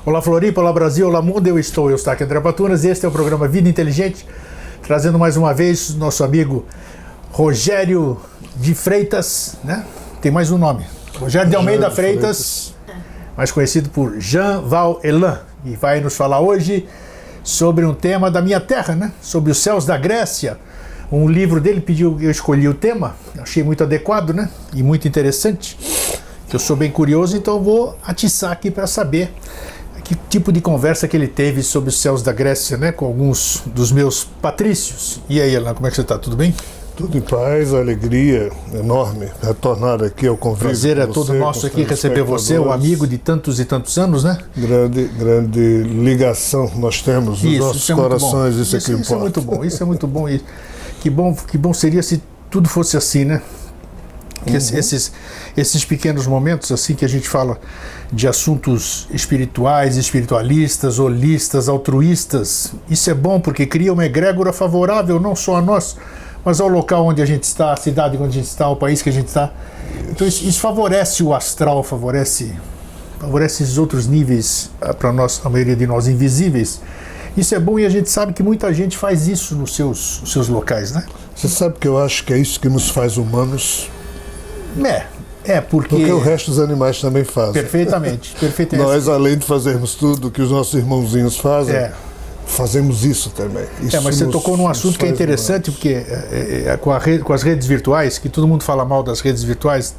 Olá Floripa, olá Brasil, olá mundo, eu estou aqui André Patunas e este é o programa Vida Inteligente, trazendo mais uma vez nosso amigo Rogério de Freitas, né? Tem mais um nome, Rogério de Almeida Freitas, mais conhecido por Jean Val Elan, e vai nos falar hoje sobre um tema da minha terra, né? Sobre os céus da Grécia. Um livro dele pediu, eu escolhi o tema, achei muito adequado, né? E muito interessante. Eu sou bem curioso, então vou atiçar aqui para saber que tipo de conversa que ele teve sobre os céus da Grécia, né, com alguns dos meus patrícios. E aí, Elan, como é que você está? Tudo bem? Tudo em paz, alegria enorme retornar aqui ao convívio. Prazer é todo nosso aqui receber você, um amigo de tantos e tantos anos, né? Grande ligação nós temos nos nossos corações, isso é que importa. Isso é muito bom, isso é muito bom. E que bom seria se tudo fosse assim, né? Esses pequenos momentos assim que a gente fala de assuntos espirituais, espiritualistas, holistas, altruístas, isso é bom porque cria uma egrégora favorável não só a nós, mas ao local onde a gente está, a cidade onde a gente está, o país que a gente está. Então isso favorece o astral, favorece esses outros níveis para nós, a maioria de nós invisíveis. Isso é bom e a gente sabe que muita gente faz isso nos seus locais, né? Você sabe que eu acho que é isso que nos faz humanos? Porque o resto dos animais também fazem. Perfeitamente. Nós, além de fazermos tudo que os nossos irmãozinhos fazem, fazemos isso também. Mas você tocou num assunto que é interessante, porque com as redes virtuais, que todo mundo fala mal das redes virtuais,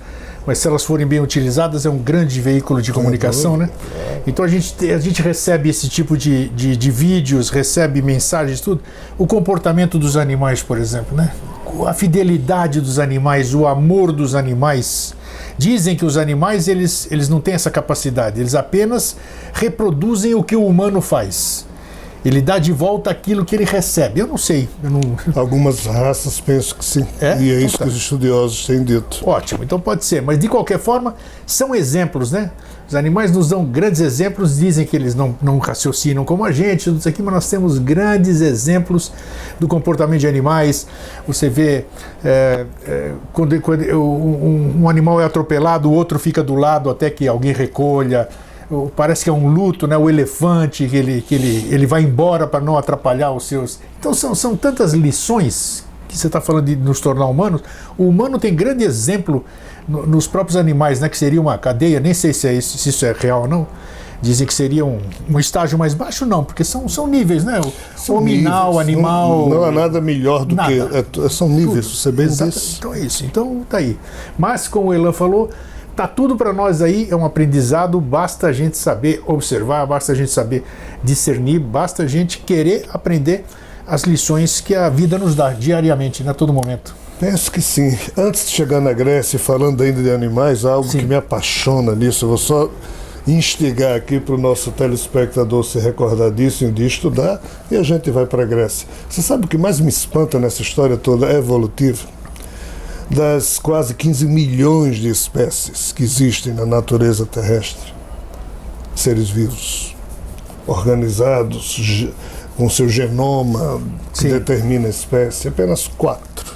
mas se elas forem bem utilizadas, é um grande veículo de comunicação, né? Então a gente recebe esse tipo de vídeos, recebe mensagens, tudo. O comportamento dos animais, por exemplo, né? A fidelidade dos animais, o amor dos animais. Dizem que os animais eles não têm essa capacidade, eles apenas reproduzem o que o humano faz. Ele dá de volta aquilo que ele recebe. Eu não sei. Algumas raças pensam que sim. E é isso que os estudiosos têm dito. Ótimo, então pode ser. Mas de qualquer forma, são exemplos, né? Os animais nos dão grandes exemplos, dizem que eles não raciocinam como a gente, tudo isso aqui, mas nós temos grandes exemplos do comportamento de animais. Você vê quando um animal é atropelado, o outro fica do lado até que alguém recolha. Parece que é um luto, né? O elefante, que ele vai embora para não atrapalhar os seus. Então são tantas lições que você está falando de nos tornar humanos. O humano tem grande exemplo nos próprios animais, né? Que seria uma cadeia, nem sei se isso é real ou não. Dizem que seria um estágio mais baixo, não, porque são níveis, né? O hominal, animal. Não há nada melhor do que. São níveis, você bem disse. Então é isso, então tá aí. Mas, como o Elan falou, tá tudo para nós aí, é um aprendizado, basta a gente saber observar, basta a gente saber discernir, basta a gente querer aprender as lições que a vida nos dá diariamente, né, a todo momento. Penso que sim. Antes de chegar na Grécia, falando ainda de animais, algo que me apaixona nisso, eu vou só instigar aqui para o nosso telespectador se recordar disso e um dia estudar, e a gente vai para a Grécia. Você sabe o que mais me espanta nessa história toda é evolutiva? Das quase 15 milhões de espécies que existem na natureza terrestre, seres vivos, organizados, com seu genoma que determina a espécie, apenas 4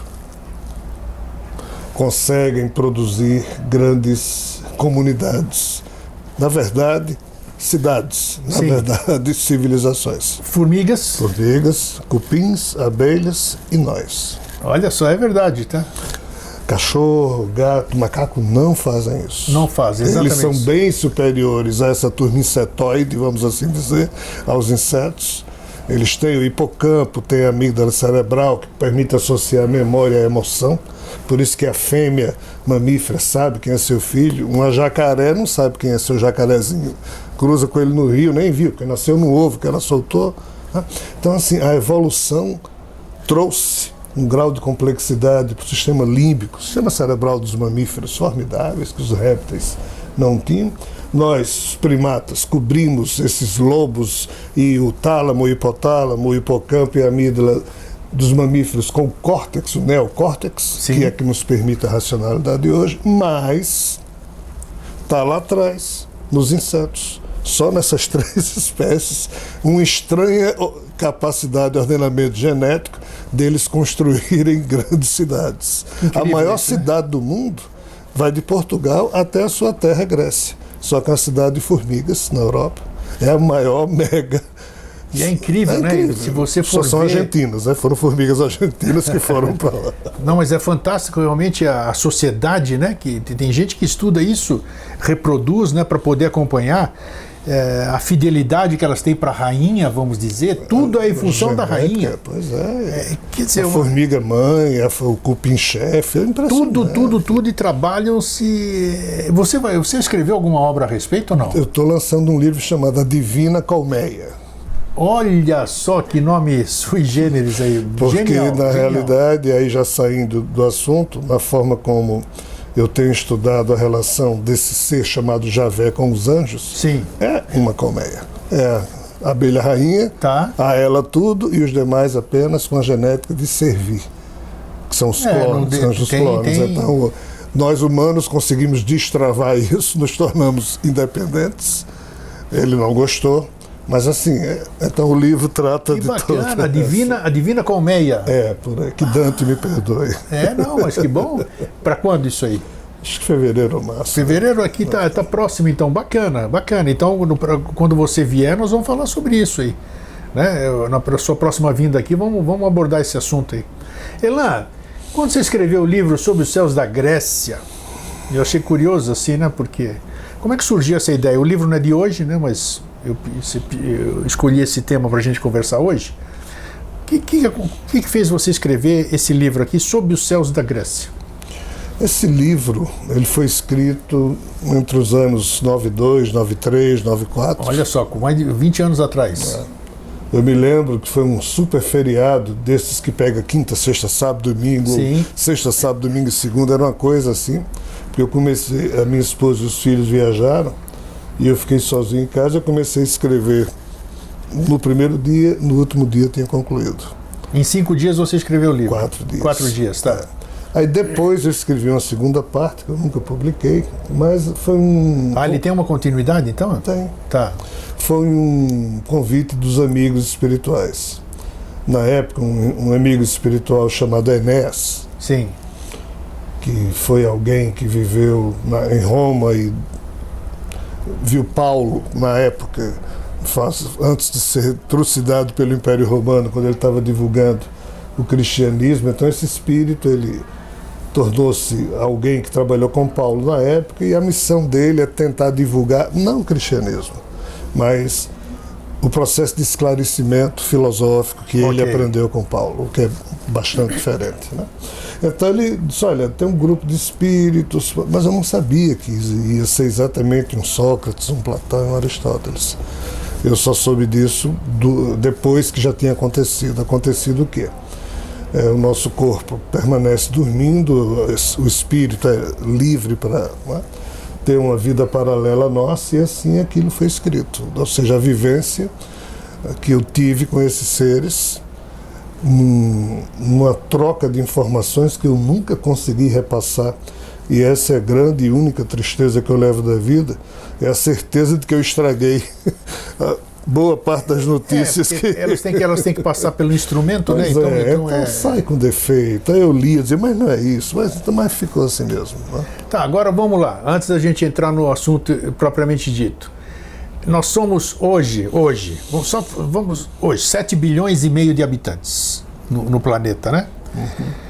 conseguem produzir grandes comunidades. Na verdade, cidades, na verdade, civilizações. Formigas, cupins, abelhas e nós. Olha só, é verdade, tá? Cachorro, gato, macaco não fazem isso. Não fazem, exatamente. Eles são bem superiores a essa turma insetoide, vamos assim dizer, aos insetos. Eles têm o hipocampo, têm a amígdala cerebral, que permite associar a memória à emoção. Por isso que a fêmea mamífera sabe quem é seu filho. Uma jacaré não sabe quem é seu jacarezinho. Cruza com ele no rio, nem viu, porque nasceu no ovo que ela soltou. Então, assim, a evolução trouxe um grau de complexidade para o sistema límbico, o sistema cerebral dos mamíferos formidáveis, que os répteis não tinham. Nós, os primatas, cobrimos esses lobos e o tálamo, o hipotálamo, o hipocampo e a amígdala dos mamíferos com o córtex, o neocórtex, que é que nos permite a racionalidade de hoje, mas está lá atrás, nos insetos. Só nessas 3 espécies, uma estranha capacidade de ordenamento genético deles construírem grandes cidades. A maior cidade do mundo vai de Portugal até a sua terra, Grécia. Só que é uma cidade de formigas na Europa. É a maior mega. E é incrível, né? Se você for Só são ver... argentinas, né? Foram formigas argentinas que foram para lá. Não, mas é fantástico realmente a sociedade, né? Que tem gente que estuda isso, reproduz, né? Para poder acompanhar a fidelidade que elas têm para a rainha, vamos dizer. Tudo é em função da rainha. Pois é. Quer dizer, a formiga mãe, o cupim-chefe, é impressionante. Tudo, e trabalham-se... Você escreveu alguma obra a respeito ou não? Eu estou lançando um livro chamado A Divina Colmeia. Olha só que nome sui generis aí. Porque, genial, na realidade, aí já saindo do assunto, na forma como eu tenho estudado a relação desse ser chamado Javé com os anjos, sim, é uma colmeia. É a abelha rainha, tá, a ela tudo, e os demais apenas com a genética de servir, que são os clones, são os clones. Então, nós humanos conseguimos destravar isso, nos tornamos independentes. Ele não gostou. Mas assim, então o livro trata que de bacana, tudo. A Divina Colmeia. Por aí, que Dante me perdoe. Não, mas que bom. Para quando isso aí? Acho que fevereiro ou março. Fevereiro aqui tá próximo, então, bacana. Então, quando você vier, nós vamos falar sobre isso aí. Né? Na sua próxima vinda aqui, vamos abordar esse assunto aí. Elan, quando você escreveu o livro sobre os céus da Grécia, eu achei curioso assim, né? Porque como é que surgiu essa ideia? O livro não é de hoje, né? Mas eu escolhi esse tema para a gente conversar hoje. O que fez você escrever esse livro aqui sobre os céus da Grécia? Esse livro ele foi escrito entre os anos 92, 93, 94. Olha só, com mais de 20 anos atrás. Eu me lembro que foi um super feriado desses que pega quinta, sexta, sábado, domingo, sexta, sábado, domingo e segunda, era uma coisa assim. Porque eu comecei, a minha esposa e os filhos viajaram e eu fiquei sozinho em casa. Eu comecei a escrever no primeiro dia, no último dia tinha concluído. Em 5 dias você escreveu o livro? 4 dias. 4 dias, tá. Aí depois eu escrevi uma segunda parte, que eu nunca publiquei, mas foi um... ele tem uma continuidade, então? Tem. Tá. Foi um convite dos amigos espirituais. Na época, um amigo espiritual chamado Enéas, sim, que foi alguém que viveu em Roma e viu Paulo, na época, antes de ser trucidado pelo Império Romano, quando ele estava divulgando o cristianismo. Então esse espírito, ele tornou-se alguém que trabalhou com Paulo na época, e a missão dele é tentar divulgar, não o cristianismo, mas o processo de esclarecimento filosófico que ele aprendeu com Paulo, o que é bastante diferente, né? Então ele disse, olha, tem um grupo de espíritos, mas eu não sabia que ia ser exatamente um Sócrates, um Platão e um Aristóteles. Eu só soube disso depois que já tinha acontecido. Acontecido o quê? O nosso corpo permanece dormindo, o espírito é livre para ter uma vida paralela à nossa, e assim aquilo foi escrito. Ou seja, a vivência que eu tive com esses seres, numa troca de informações que eu nunca consegui repassar. E essa é a grande e única tristeza que eu levo da vida, é a certeza de que eu estraguei boa parte das notícias. Elas têm que passar pelo instrumento, né? Então sai com defeito. Aí eu li e dizia, mas não é isso, mas ficou assim mesmo. Né? Tá, agora vamos lá, antes da gente entrar no assunto propriamente dito. Nós somos hoje, 7 bilhões e meio de habitantes no planeta, né? Uhum.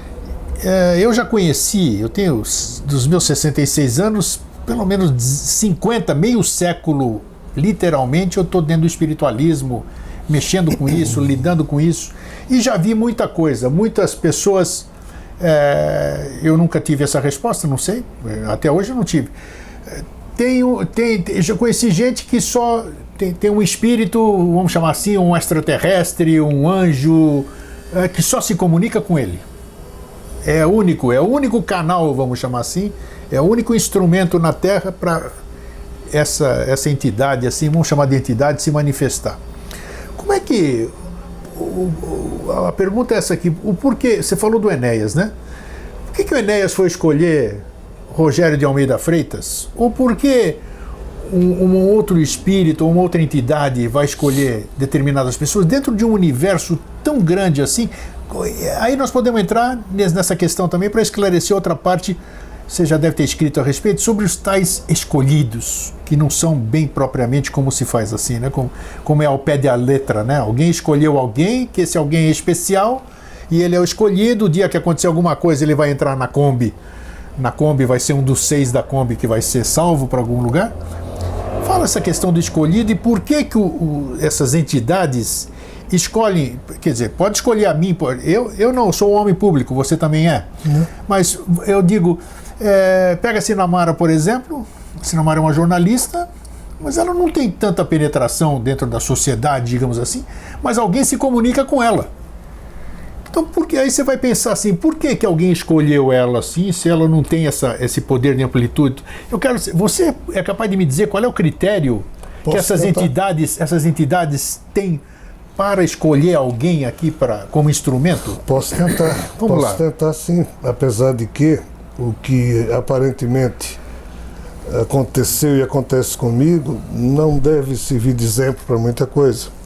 Eu já conheci, eu tenho, dos meus 66 anos, pelo menos 50, meio século, literalmente, eu estou dentro do espiritualismo, mexendo com isso, lidando com isso, e já vi muita coisa. Muitas pessoas, eu nunca tive essa resposta, não sei, até hoje eu não tive. Já conheci gente que só tem um espírito, vamos chamar assim, um extraterrestre, um anjo, que só se comunica com ele. É o único canal, vamos chamar assim, é o único instrumento na Terra para essa entidade, assim, vamos chamar de entidade, se manifestar. Como é que... A pergunta é essa aqui, o porquê, você falou do Enéas, né? Por que o Enéas foi escolher Rogério de Almeida Freitas? Ou por que um outro espírito ou uma outra entidade vai escolher determinadas pessoas dentro de um universo tão grande assim? Aí nós podemos entrar nessa questão também para esclarecer outra parte você já deve ter escrito a respeito, sobre os tais escolhidos, que não são bem propriamente como se faz assim, né? Como é ao pé da letra, né? Alguém escolheu alguém, que esse alguém é especial, e ele é o escolhido. O dia que acontecer alguma coisa, ele vai entrar na Kombi. Na Kombi vai ser um dos 6 da Kombi que vai ser salvo para algum lugar. Fala essa questão do escolhido e por que essas entidades escolhem, quer dizer, pode escolher a mim, eu não sou um homem público, você também é, mas eu digo, pega a Sinamara, por exemplo. A Sinamara é uma jornalista, mas ela não tem tanta penetração dentro da sociedade, digamos assim, mas alguém se comunica com ela. Então, aí você vai pensar assim, por que alguém escolheu ela assim, se ela não tem esse poder de amplitude? Você é capaz de me dizer qual é o critério que essas entidades têm para escolher alguém aqui como instrumento? Posso tentar. Posso tentar, sim. Apesar de que o que aparentemente aconteceu e acontece comigo não deve servir de exemplo para muita coisa.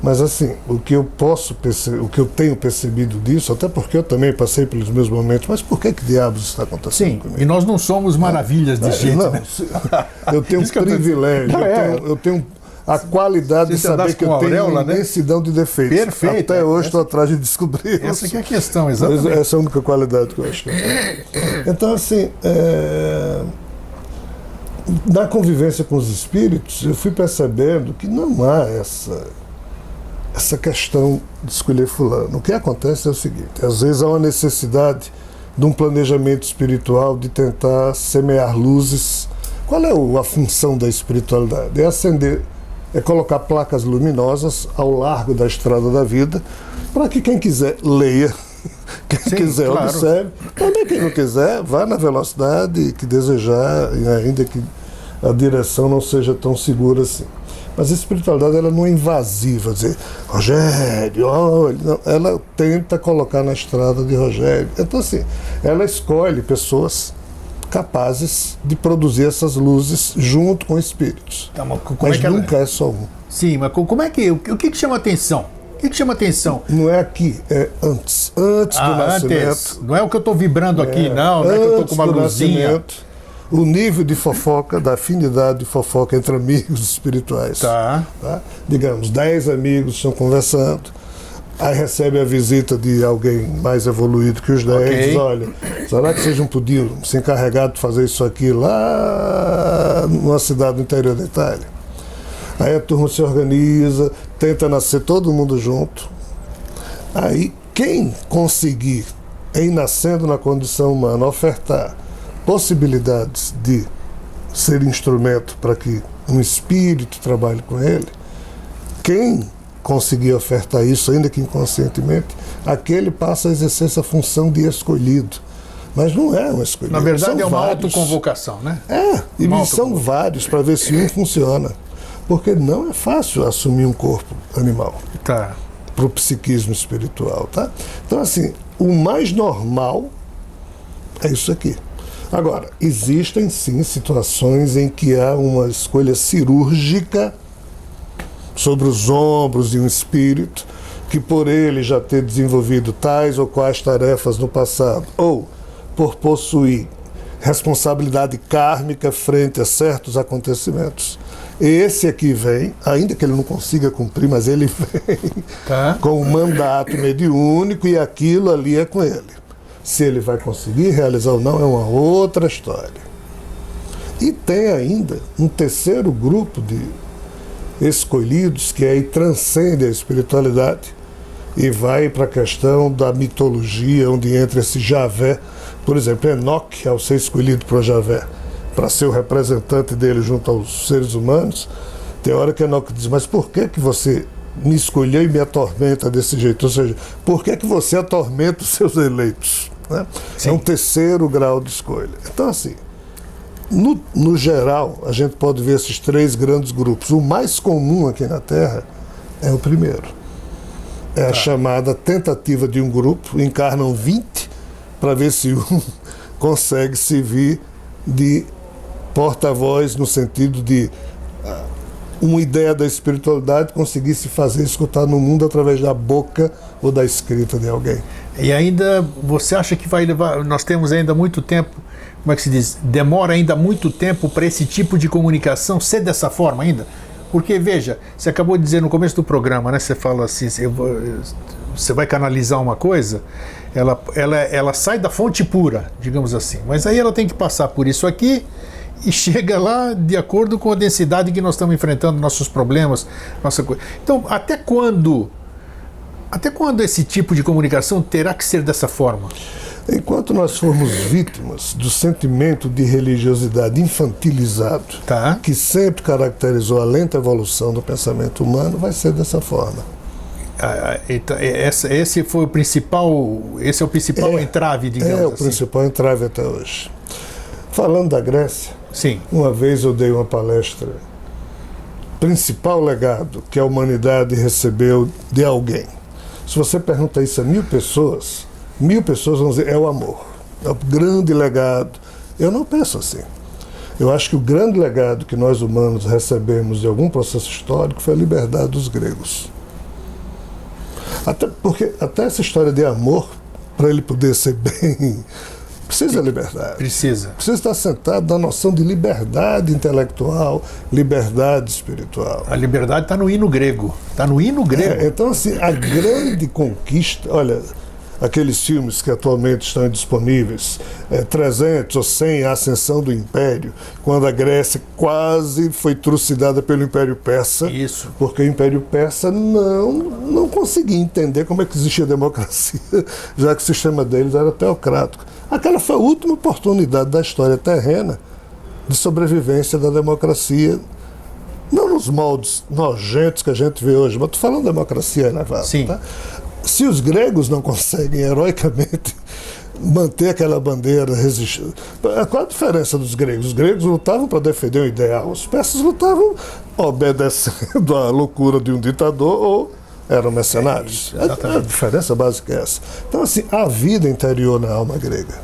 Mas assim, o que eu tenho percebido disso, até porque eu também passei pelos meus momentos, mas por que diabos está acontecendo comigo? E nós não somos maravilhas de gente, não, né? Eu tenho um privilégio, eu tenho a qualidade de saber que eu tenho uma imensidão de defeitos. Perfeito. Até hoje estou atrás de descobrir essa que é a questão, exatamente. Essa é a única qualidade que eu acho que eu tenho. Então, assim, na convivência com os espíritos, eu fui percebendo que não há essa questão de escolher fulano. O que acontece é o seguinte, às vezes há uma necessidade de um planejamento espiritual, de tentar semear luzes. Qual é a função da espiritualidade? É acender, é colocar placas luminosas ao largo da estrada da vida, para que quem quiser leia, quem quiser observe, também quem não quiser vá na velocidade que desejar, ainda que a direção não seja tão segura assim. Mas a espiritualidade ela não é invasiva, dizer, Rogério, olha, não, ela tenta colocar na estrada de Rogério. Então, assim, ela escolhe pessoas capazes de produzir essas luzes junto com espíritos. Tá, mas nunca é só um. Sim, mas como é que... O que chama atenção? O que chama atenção? Não é aqui, é antes. Antes do nascimento. Antes. Não é o que eu estou vibrando aqui, não é que eu estou com uma luzinha. O nível de fofoca, da afinidade de fofoca entre amigos espirituais. Tá. Digamos, 10 amigos estão conversando, aí recebe a visita de alguém mais evoluído que os 10, diz, olha, será que vocês não podiam se encarregar de fazer isso aqui lá numa cidade do interior da Itália? Aí a turma se organiza, tenta nascer todo mundo junto. Aí quem conseguir, em nascendo na condição humana, ofertar possibilidades de ser instrumento para que um espírito trabalhe com ele, quem conseguir ofertar isso, ainda que inconscientemente, aquele passa a exercer essa função de escolhido. Mas não é um escolhido. Na verdade, é uma autoconvocação, né? E são vários para ver se um funciona. Porque não é fácil assumir um corpo animal para o psiquismo espiritual. Tá? Então, assim, o mais normal é isso aqui. Agora, existem sim situações em que há uma escolha cirúrgica sobre os ombros de um espírito que, por ele já ter desenvolvido tais ou quais tarefas no passado, ou por possuir responsabilidade kármica frente a certos acontecimentos, esse aqui vem, ainda que ele não consiga cumprir, mas ele vem com um mandato mediúnico e aquilo ali é com ele. Se ele vai conseguir realizar ou não é uma outra história. E tem ainda um terceiro grupo de escolhidos que aí transcende a espiritualidade e vai para a questão da mitologia, onde entra esse Javé. Por exemplo, Enoque, ao ser escolhido por Javé, para ser o representante dele junto aos seres humanos, tem hora que Enoque diz, mas por que você me escolheu e me atormenta desse jeito? Ou seja, por que você atormenta os seus eleitos? Né? É um terceiro grau de escolha. Então, assim, no geral, a gente pode ver esses 3 grandes grupos. O mais comum aqui na Terra é o primeiro. É a chamada tentativa de um grupo, encarnam 20 para ver se um consegue servir de porta-voz no sentido de uma ideia da espiritualidade conseguir se fazer escutar no mundo através da boca ou da escrita de alguém. E ainda, você acha que vai levar, nós temos ainda muito tempo como é que se diz, demora ainda muito tempo para esse tipo de comunicação ser dessa forma ainda? Porque, veja, você acabou de dizer no começo do programa, né? Você fala assim, você vai canalizar uma coisa, ela sai da fonte pura, digamos assim, mas aí ela tem que passar por isso aqui e chega lá de acordo com a densidade que nós estamos enfrentando, nossos problemas, nossa coisa. Então, até quando esse tipo de comunicação terá que ser dessa forma? Enquanto nós formos vítimas do sentimento de religiosidade infantilizado, Tá. que sempre caracterizou a lenta evolução do pensamento humano, vai ser dessa forma. Então, esse é o principal entrave, digamos É o assim. principal entrave até hoje. Falando da Grécia, Sim. uma vez eu dei uma palestra, principal legado que a humanidade recebeu de alguém. Se você pergunta isso a 1000 pessoas vão dizer, é o amor. É o grande legado. Eu não penso assim. Eu acho que o grande legado que nós humanos recebemos de algum processo histórico foi a liberdade dos gregos. Porque até essa história de amor, para ele poder ser bem, precisa de liberdade. Precisa. Precisa estar sentado na noção de liberdade intelectual, liberdade espiritual. A liberdade está no hino grego. Está no hino grego. Então, assim, a grande conquista... Olha, aqueles filmes que atualmente estão disponíveis, 300 ou 100, a ascensão do Império, quando a Grécia quase foi trucidada pelo Império Persa. Isso. Porque o Império Persa não conseguia entender como é que existia democracia, já que o sistema deles era teocrático. Aquela foi a última oportunidade da história terrena de sobrevivência da democracia, não nos moldes nojentos que a gente vê hoje, mas estou falando de democracia elevada. Sim. Tá? Se os gregos não conseguem heroicamente manter aquela bandeira resistindo. Qual a diferença dos gregos? Os gregos lutavam para defender um ideal, os persas lutavam obedecendo à loucura de um ditador ou eram mercenários. A diferença básica é essa. Então, assim, há vida interior na alma grega.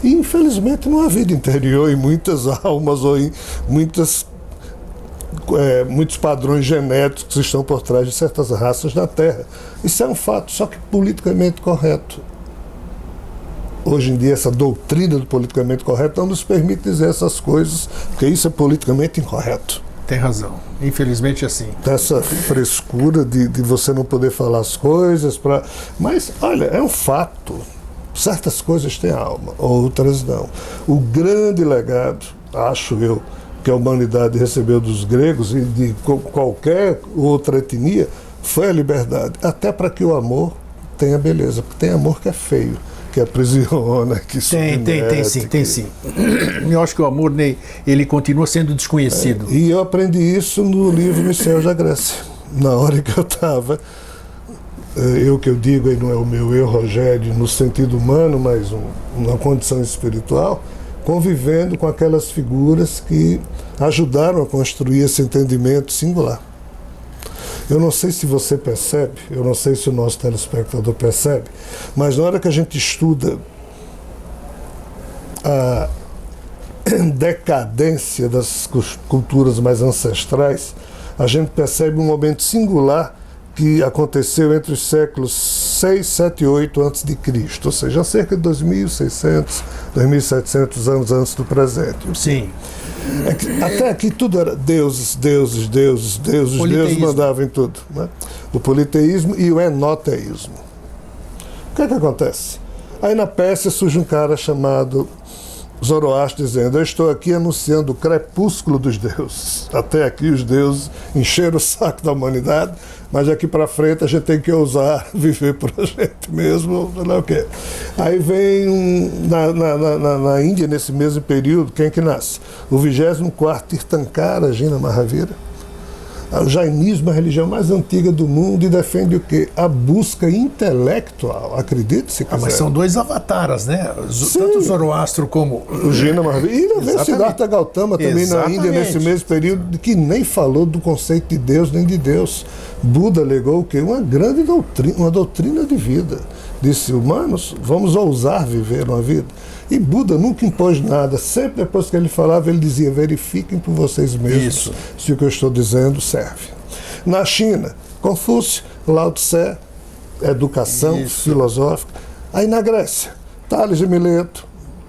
E, infelizmente, não há vida interior em muitas almas ou em muitos padrões genéticos que estão por trás de certas raças da Terra. Isso é um fato, só que politicamente correto. Hoje em dia, essa doutrina do politicamente correto não nos permite dizer essas coisas, porque isso é politicamente incorreto. Tem razão. Infelizmente é assim. Essa frescura de você não poder falar as coisas. Mas, olha, é um fato. Certas coisas têm alma, outras não. O grande legado, acho eu, que a humanidade recebeu dos gregos e de qualquer outra etnia, foi a liberdade. Até para que o amor tenha beleza. Porque tem amor que é feio, que aprisiona, que submete. Tem sim. Eu acho que o amor, ele continua sendo desconhecido. E eu aprendi isso no livro Mistérios da Grécia. Na hora que eu estava, que eu digo aí não é o meu eu, Rogério, no sentido humano, mas uma condição espiritual, convivendo com aquelas figuras que ajudaram a construir esse entendimento singular. Eu não sei se você percebe, eu não sei se o nosso telespectador percebe, mas na hora que a gente estuda a decadência das culturas mais ancestrais, a gente percebe um momento singular que aconteceu entre os séculos 6, 7 e 8 a.C., ou seja, cerca de 2.600, 2.700 anos antes do presente. Sim. Até aqui tudo era deuses, deuses mandavam em tudo. Né? O politeísmo e o enoteísmo. O que é que acontece? Aí na Pérsia surge um cara chamado Zoroastro dizendo, eu estou aqui anunciando o crepúsculo dos deuses. Até aqui os deuses encheram o saco da humanidade, mas daqui para frente a gente tem que ousar viver por a gente mesmo, sei lá o quê. Aí vem na Índia, nesse mesmo período, quem que nasce? O 24º Tirthankara Jina Mahavira. O jainismo é a religião mais antiga do mundo e defende o quê? A busca intelectual, acredite se quiser. Mas são dois avataras, né? Tanto o Zoroastro como o Jina Mahavira. E veio Siddhartha Gautama também na Índia, nesse mesmo período, que nem falou do conceito de Deus nem de Deus. Buda legou o quê? Uma grande doutrina, uma doutrina de vida. Disse, humanos, vamos ousar viver uma vida. E Buda nunca impôs nada. Sempre depois que ele falava, ele dizia, verifiquem por vocês mesmos se o que eu estou dizendo serve. Na China, Confúcio, Lao Tse, educação filosófica. Aí na Grécia, Tales de Mileto,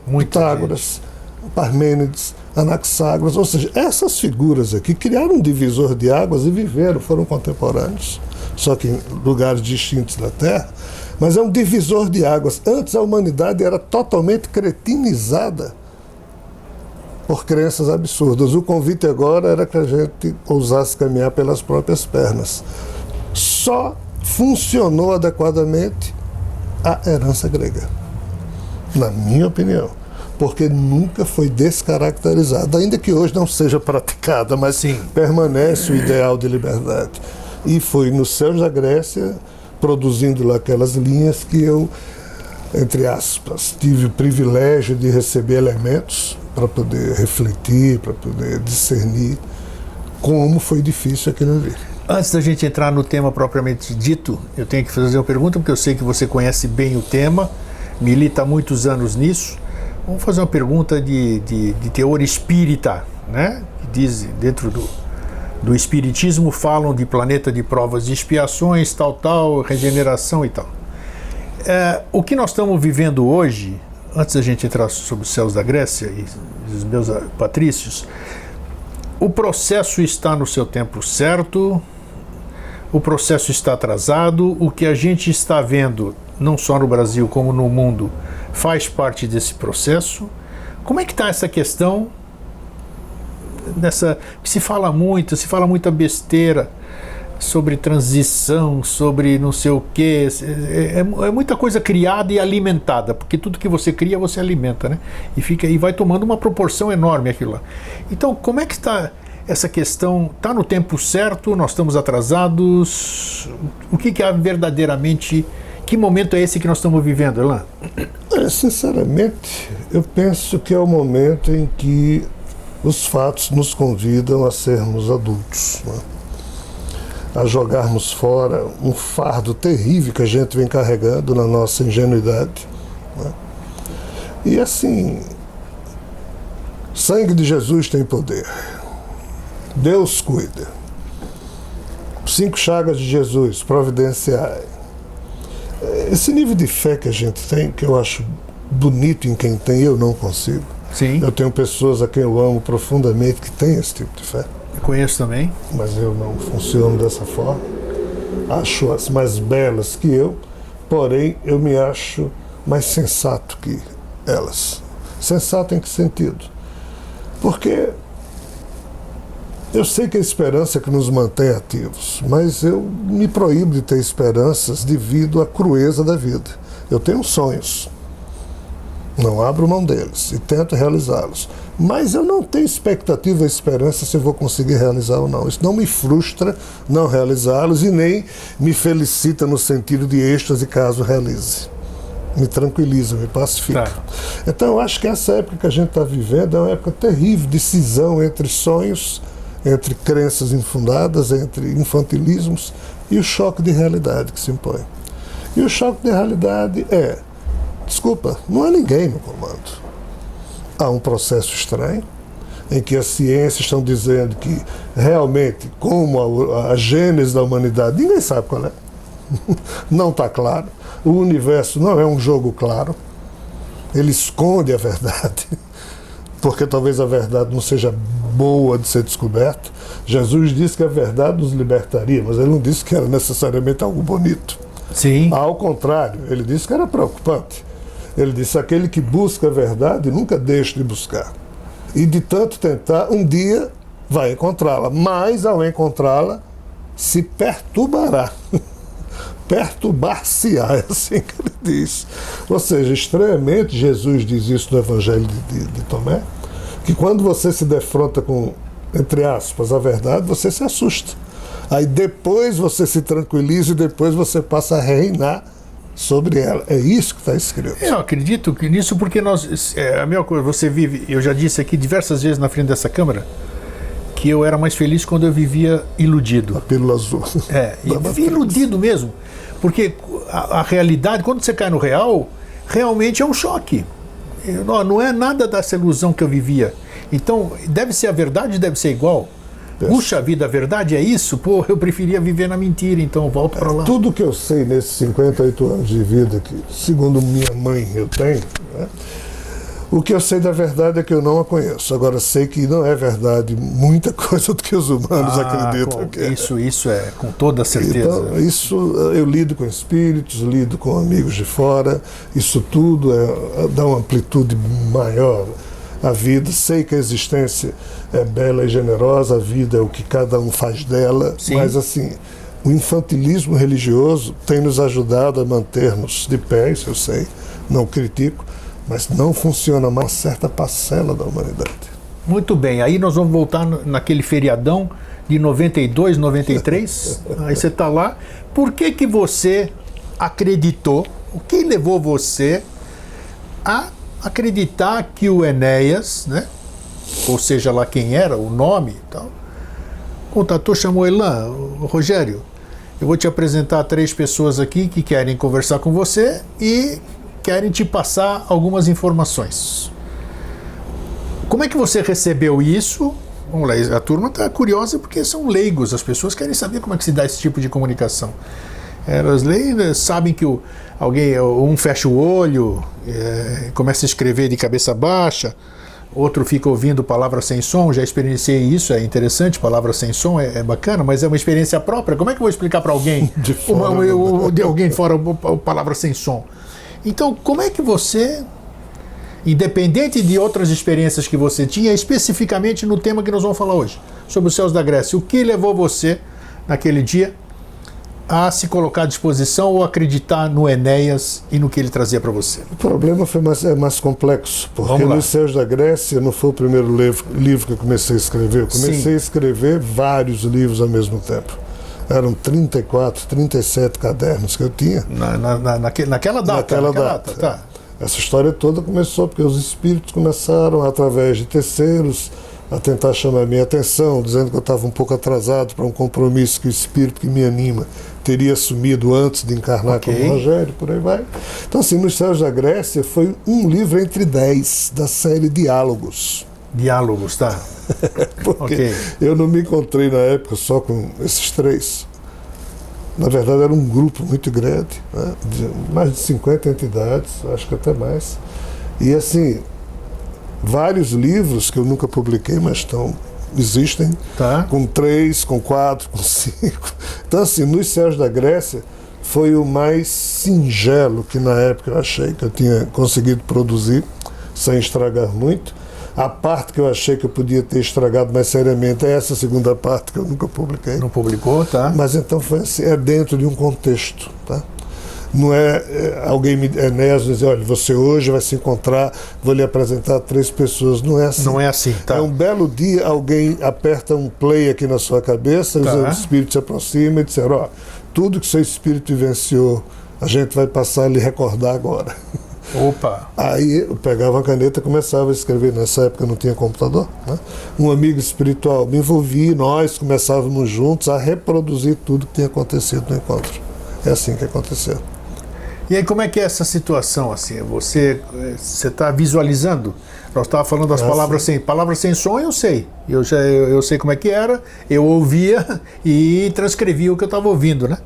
Pitágoras, Parmênides, Anaxágoras, ou seja, essas figuras aqui criaram um divisor de águas e viveram, foram contemporâneos, só que em lugares distintos da Terra, mas é um divisor de águas. Antes a humanidade era totalmente cretinizada por crenças absurdas. O convite agora era que a gente ousasse caminhar pelas próprias pernas. Só funcionou adequadamente a herança grega, na minha opinião, porque nunca foi descaracterizada, ainda que hoje não seja praticada, mas sim permanece o ideal de liberdade. E foi nos céus da Grécia, produzindo lá aquelas linhas, que eu, entre aspas, tive o privilégio de receber elementos para poder refletir, para poder discernir como foi difícil aquilo ali. Antes da gente entrar no tema propriamente dito, eu tenho que fazer uma pergunta, porque eu sei que você conhece bem o tema, milita há muitos anos nisso. Vamos fazer uma pergunta de teor espírita, né? Que diz, dentro do espiritismo, falam de planeta de provas e expiações, tal, regeneração e tal. O que nós estamos vivendo hoje, antes da gente entrar sobre os céus da Grécia e os meus patrícios, o processo está no seu tempo certo, o processo está atrasado, o que a gente está vendo, não só no Brasil como no mundo, faz parte desse processo. Como é que está essa questão que se fala muita besteira sobre transição, sobre não sei o quê, é muita coisa criada e alimentada, porque tudo que você cria você alimenta, né? E vai tomando uma proporção enorme aquilo lá. Então, como é que está essa questão? Está no tempo certo? Nós estamos atrasados? O que é verdadeiramente? Que momento é esse que nós estamos vivendo, Elan? Sinceramente, eu penso que é o momento em que os fatos nos convidam a sermos adultos, né? A jogarmos fora um fardo terrível que a gente vem carregando na nossa ingenuidade, né? E assim, sangue de Jesus tem poder. Deus cuida. 5 chagas de Jesus, providenciai. Esse nível de fé que a gente tem, que eu acho bonito em quem tem, eu não consigo. Sim. Eu tenho pessoas a quem eu amo profundamente que têm esse tipo de fé. Eu conheço também. Mas eu não funciono dessa forma. Acho-as mais belas que eu, porém eu me acho mais sensato que elas. Sensato em que sentido? Porque eu sei que a esperança é que nos mantém ativos, mas eu me proíbo de ter esperanças devido à crueza da vida. Eu tenho sonhos, não abro mão deles e tento realizá-los, mas eu não tenho expectativa e esperança se eu vou conseguir realizar ou não. Isso não me frustra não realizá-los e nem me felicita no sentido de êxtase caso realize. Me tranquiliza, me pacifica. Tá. Então eu acho que essa época que a gente está vivendo é uma época terrível de cisão entre sonhos, entre crenças infundadas, entre infantilismos e o choque de realidade que se impõe. E o choque de realidade não há ninguém no comando. Há um processo estranho, em que as ciências estão dizendo que realmente, como a gênese da humanidade, ninguém sabe qual é. Não está claro. O universo não é um jogo claro. Ele esconde a verdade, porque talvez a verdade não seja boa de ser descoberta. Jesus disse que a verdade nos libertaria, mas ele não disse que era necessariamente algo bonito. Sim. Ao contrário, ele disse que era preocupante. Ele disse: aquele que busca a verdade nunca deixa de buscar. E de tanto tentar, um dia vai encontrá-la, mas ao encontrá-la, se perturbará. Perturbar-se-á, é assim que ele diz. Ou seja, estranhamente, Jesus diz isso no Evangelho de Tomé, que quando você se defronta com, entre aspas, a verdade, você se assusta. Aí depois você se tranquiliza e depois você passa a reinar sobre ela. É isso que está escrito. Eu acredito que nisso, porque a mesma coisa, você vive, eu já disse aqui diversas vezes na frente dessa câmera, que eu era mais feliz quando eu vivia iludido. A pílula azul. Iludido mesmo. Porque a realidade, quando você cai no real, realmente é um choque. Não é nada dessa ilusão que eu vivia. Então, deve ser a verdade, deve ser igual. Puxa vida, a verdade é isso? Pô, eu preferia viver na mentira, então eu volto para lá. Tudo que eu sei nesses 58 anos de vida, que segundo minha mãe eu tenho, né, O que eu sei da verdade é que eu não a conheço. Agora, sei que não é verdade muita coisa do que os humanos acreditam que é. Isso é, com toda certeza. Então, isso eu lido com espíritos, lido com amigos de fora, isso tudo dá uma amplitude maior à vida. Sei que a existência é bela e generosa, a vida é o que cada um faz dela, Sim. Mas assim, o infantilismo religioso tem nos ajudado a manter-nos de pé, isso eu sei, não critico, mas não funciona mais uma certa parcela da humanidade. Muito bem, aí nós vamos voltar naquele feriadão de 92, 93, aí você está lá. Por que você acreditou, o que levou você a acreditar que o Enéas, né, ou seja lá quem era, o nome e tal, contatou, chamou Elan, Rogério, eu vou te apresentar 3 pessoas aqui que querem conversar com você e querem te passar algumas informações. Como é que você recebeu isso? Vamos lá, a turma está curiosa porque são leigos, as pessoas querem saber como é que se dá esse tipo de comunicação. Elas sabem que um fecha o olho, começa a escrever de cabeça baixa, outro fica ouvindo palavras sem som. Já experienciei isso, é interessante, palavras sem som é bacana, mas é uma experiência própria. Como é que eu vou explicar para alguém de alguém fora palavras sem som? Então, como é que você, independente de outras experiências que você tinha, especificamente no tema que nós vamos falar hoje, sobre os céus da Grécia, o que levou você, naquele dia, a se colocar à disposição ou acreditar no Enéas e no que ele trazia para você? O problema é mais complexo, porque nos Céus da Grécia não foi o primeiro livro que eu comecei a escrever. Eu comecei a escrever vários livros ao mesmo tempo. Eram 34, 37 cadernos que eu tinha. Naquela data. Tá. Essa história toda começou porque os espíritos começaram, através de terceiros, a tentar chamar a minha atenção, dizendo que eu estava um pouco atrasado para um compromisso que o espírito que me anima teria assumido antes de encarnar como Rogério, por aí vai. Então, assim, Nos Céus da Grécia foi um livro entre 10 da série Diálogos. Diálogos, tá. Porque eu não me encontrei na época só com esses 3. Na verdade, era um grupo muito grande, né? De mais de 50 entidades, acho que até mais. E, assim, vários livros que eu nunca publiquei, mas existem, com 3, com 4, com 5. Então, assim, Nos Céus da Grécia foi o mais singelo que na época eu achei que eu tinha conseguido produzir, sem estragar muito. A parte que eu achei que eu podia ter estragado mais seriamente é essa segunda parte que eu nunca publiquei. Não publicou, tá? Mas então foi assim, é dentro de um contexto, tá? Não é alguém Enéas dizer, olha, você hoje vai se encontrar, vou lhe apresentar 3 pessoas. Não é assim. Não é assim, tá? É um belo dia, alguém aperta um play aqui na sua cabeça, o espírito se aproxima e diz, ó, tudo que seu espírito vivenciou, a gente vai passar a lhe recordar agora. Opa! Aí eu pegava a caneta e começava a escrever. Nessa época não tinha computador, né? Um amigo espiritual me envolvia, nós começávamos juntos a reproduzir tudo que tinha acontecido no encontro. É assim que aconteceu. E aí, como é que é essa situação? Assim, você está visualizando? Nós estávamos falando das palavras sem som, eu sei. Eu sei como é que era, eu ouvia e transcrevia o que eu estava ouvindo, né?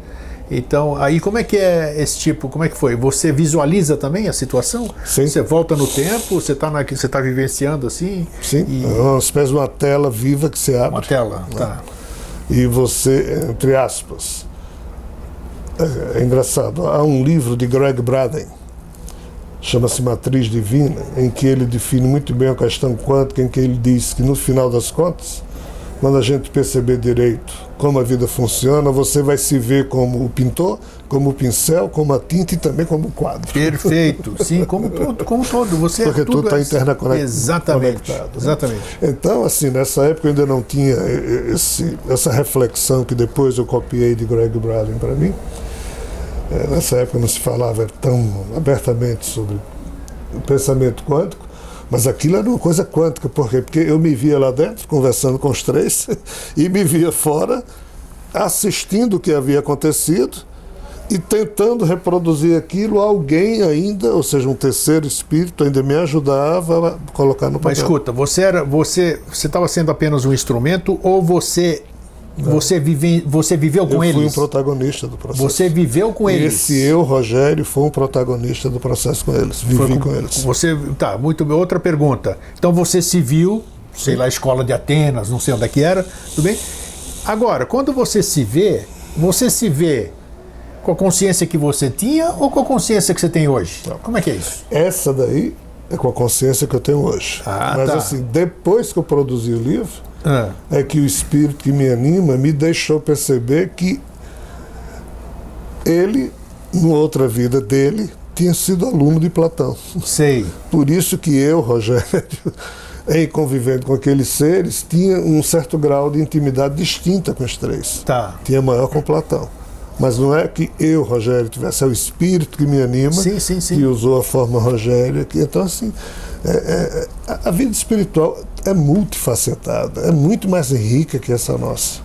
Então, aí como é que é esse tipo, como é que foi? Você visualiza também a situação? Sim. Você volta no tempo, você está vivenciando assim? Sim, é uma espécie de uma tela viva que se abre. Uma tela, né? Tá. E você, entre aspas, é engraçado, há um livro de Greg Braden, chama-se Matriz Divina, em que ele define muito bem a questão quântica, em que ele diz que no final das contas, quando a gente perceber direito como a vida funciona, você vai se ver como o pintor, como o pincel, como a tinta e também como o quadro. Perfeito, sim, como todo. Você porque tudo está interconectado. Exatamente, conectado, né? Exatamente. Então, assim, nessa época eu ainda não tinha essa reflexão que depois eu copiei de Greg Braden para mim. Nessa época não se falava tão abertamente sobre o pensamento quântico, mas aquilo era uma coisa quântica. Por quê? Porque eu me via lá dentro, conversando com os 3, e me via fora, assistindo o que havia acontecido e tentando reproduzir aquilo. Alguém ainda, ou seja, um terceiro espírito, ainda me ajudava a colocar no papel. Mas escuta, você estava sendo apenas um instrumento ou você Você viveu com Eu fui um eles? protagonista do processo. Você viveu com eles? Esse eu, Rogério, fui um protagonista do processo com eles. Vivi com eles. Você, tá, muito bem. Outra pergunta. Então você se viu, sei lá, escola de Atenas, não sei onde é que era, tudo bem? Agora, quando você se vê com a consciência que você tinha ou com a consciência que você tem hoje? Como é que é isso? Essa daí é com a consciência que eu tenho hoje. Mas tá. assim, depois que eu produzi o livro, é que o espírito que me anima me deixou perceber que ele, numa outra vida dele, tinha sido aluno de Platão. Sei. Por isso que eu, Rogério, em convivendo com aqueles seres, tinha um certo grau de intimidade distinta com os três. Tá. Tinha maior com Platão. Mas não é que eu, Rogério, tivesse, é o espírito que me anima, sim. que usou a forma Rogério. Então, assim, a vida espiritual é multifacetada, é muito mais rica que essa nossa.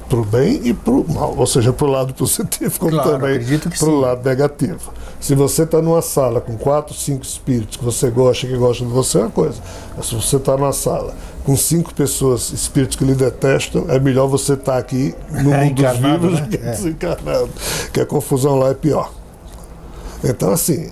Para o bem e para o mal, ou seja, para o lado positivo, como claro, também para o lado negativo. Se você está numa sala com 4, 5 espíritos que você gosta, que gostam de você, é uma coisa. Mas se você está numa sala com 5 pessoas, espíritos que lhe detestam, é melhor você estar aqui no mundo dos vivos, né, do que desencarnado, que a confusão lá é pior. Então, assim,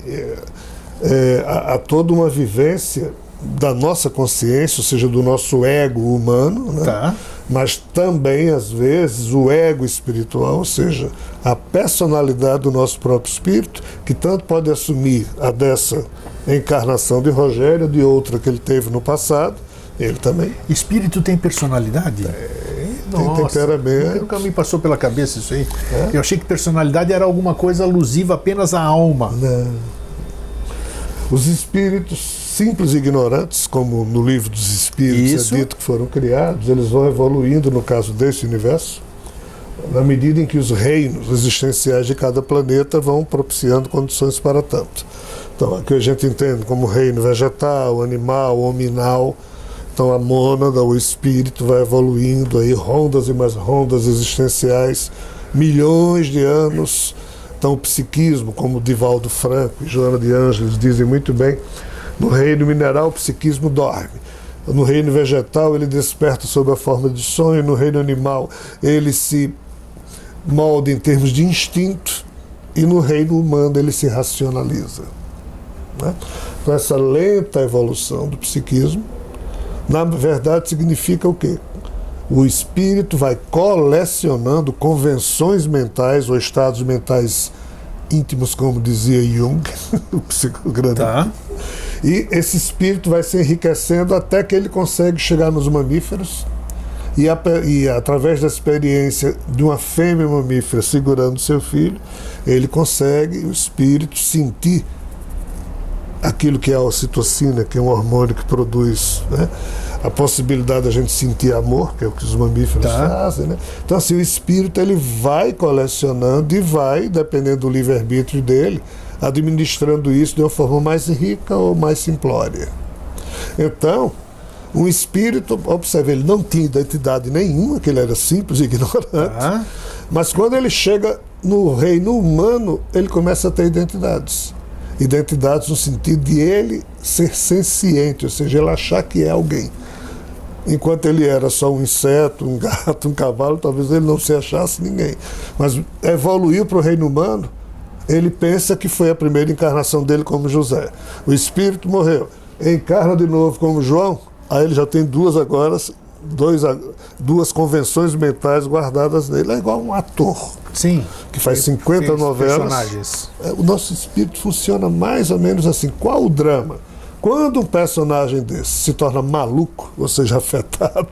há toda uma vivência da nossa consciência, ou seja, do nosso ego humano, né? Tá. Mas também, às vezes, o ego espiritual, ou seja, a personalidade do nosso próprio espírito, que tanto pode assumir a dessa encarnação de Rogério, de outra que ele teve no passado, ele também. Espírito tem personalidade? Tem temperamento. Nunca me passou pela cabeça isso aí. Eu achei que personalidade era alguma coisa alusiva apenas à alma. Não. Os espíritos simples e ignorantes, como no livro dos espíritos é dito que foram criados, eles vão evoluindo no caso desse universo, na medida em que os reinos existenciais de cada planeta vão propiciando condições para tanto. Então, aqui a gente entende como reino vegetal, animal, hominal. Então, a mônada, o espírito, vai evoluindo aí, rondas e mais rondas existenciais, milhões de anos. Então, o psiquismo, como Divaldo Franco e Joana de Ângeles dizem muito bem, no reino mineral o psiquismo dorme. No reino vegetal ele desperta sob a forma de sonho, no reino animal ele se molda em termos de instinto e no reino humano ele se racionaliza. Né? Então essa lenta evolução do psiquismo, na verdade significa o quê? O espírito vai colecionando convenções mentais ou estados mentais íntimos, como dizia Jung, o psicogrande. Tá. E esse espírito vai se enriquecendo até que ele consegue chegar nos mamíferos e através da experiência de uma fêmea mamífera segurando seu filho, ele consegue, o espírito, sentir aquilo que é a ocitocina, que é um hormônio que produz, né, a possibilidade da gente sentir amor, que é o que os mamíferos fazem. Né? Então, assim, o espírito ele vai colecionando e vai, dependendo do livre-arbítrio dele, administrando isso de uma forma mais rica ou mais simplória. Então, um espírito, observe, ele não tinha identidade nenhuma, que ele era simples e ignorante, mas quando ele chega no reino humano, ele começa a ter identidades. Identidades no sentido de ele ser senciente, ou seja, ele achar que é alguém. Enquanto ele era só um inseto, um gato, um cavalo, talvez ele não se achasse ninguém. Mas evoluiu para o reino humano, ele pensa que foi a primeira encarnação dele como José. O espírito morreu, encarna de novo como João, aí ele já tem duas convenções mentais guardadas nele. É igual um ator. Sim. Que faz 50 novelas. Personagens. O nosso espírito funciona mais ou menos assim. Qual o drama? Quando um personagem desse se torna maluco, ou seja, afetado,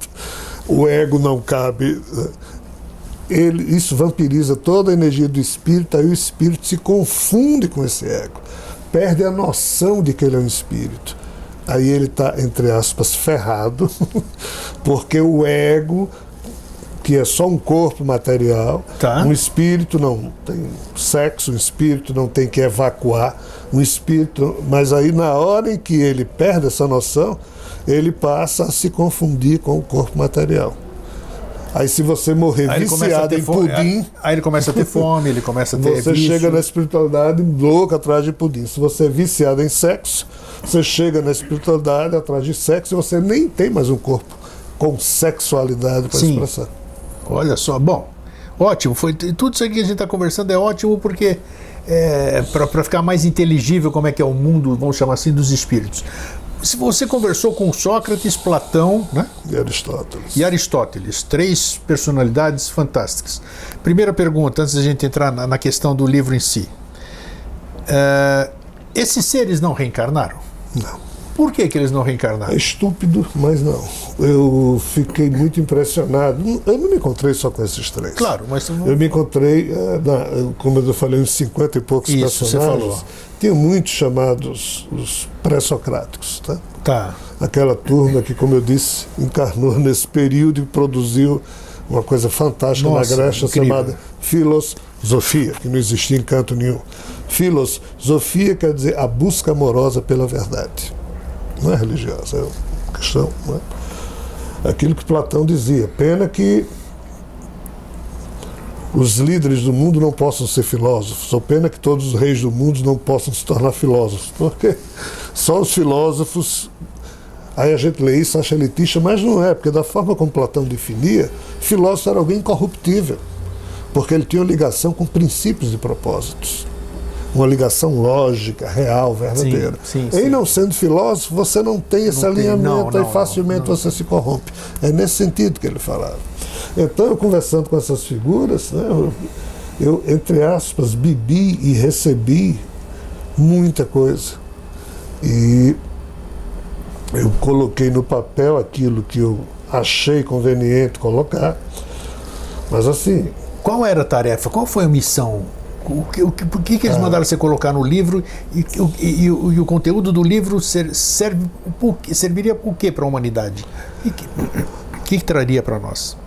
o ego não cabe, isso vampiriza toda a energia do espírito, aí o espírito se confunde com esse ego, perde a noção de que ele é um espírito. Aí ele está, entre aspas, ferrado, porque o ego, que é só um corpo material, um espírito não tem sexo, um espírito não tem que evacuar, um espírito, mas aí na hora em que ele perde essa noção, ele passa a se confundir com o corpo material. Aí se você morrer viciado em pudim... Aí ele começa a ter fome, ele começa a ter Você vício. chega na espiritualidade louco atrás de pudim. Se você é viciado em sexo, você chega na espiritualidade atrás de sexo e você nem tem mais um corpo com sexualidade para expressar. Olha só, bom, ótimo, tudo isso aqui que a gente está conversando é ótimo porque para ficar mais inteligível como é que é o mundo, vamos chamar assim, dos espíritos. Se você conversou com Sócrates, Platão, né? E Aristóteles, 3 personalidades fantásticas. Primeira pergunta, antes da gente entrar na questão do livro em si. Esses seres não reencarnaram? Não. Por que eles não reencarnaram? É estúpido, mas não. Eu fiquei muito impressionado. Eu não me encontrei só com esses 3. Claro, mas... Eu me encontrei, como eu falei, uns 50 e poucos Isso, personagens. você falou. Tinha muitos chamados os pré-socráticos. Tá. Aquela turma que, como eu disse, encarnou nesse período e produziu uma coisa fantástica. Nossa, na Grécia, incrível. chamada filosofia, que não existia em canto nenhum. Filosofia quer dizer a busca amorosa pela verdade. Não é religiosa, é uma questão. Não é? Aquilo que Platão dizia. Pena que os líderes do mundo não possam ser filósofos, ou pena que todos os reis do mundo não possam se tornar filósofos, porque só os filósofos. Aí a gente lê isso, acha elitista, mas não é, porque da forma como Platão definia, filósofo era alguém incorruptível, porque ele tinha uma ligação com princípios e propósitos. Uma ligação lógica, real, verdadeira. Sim, em não sendo filósofo, você não tem esse alinhamento, aí facilmente você se corrompe. É nesse sentido que ele falava. Então, eu conversando com essas figuras, né, eu, entre aspas, bebi e recebi muita coisa. E eu coloquei no papel aquilo que eu achei conveniente colocar. Mas assim... Qual era a tarefa? Qual foi a missão? Por que eles mandaram você colocar no livro e o conteúdo do livro serviria por quê para a humanidade? O que traria para nós?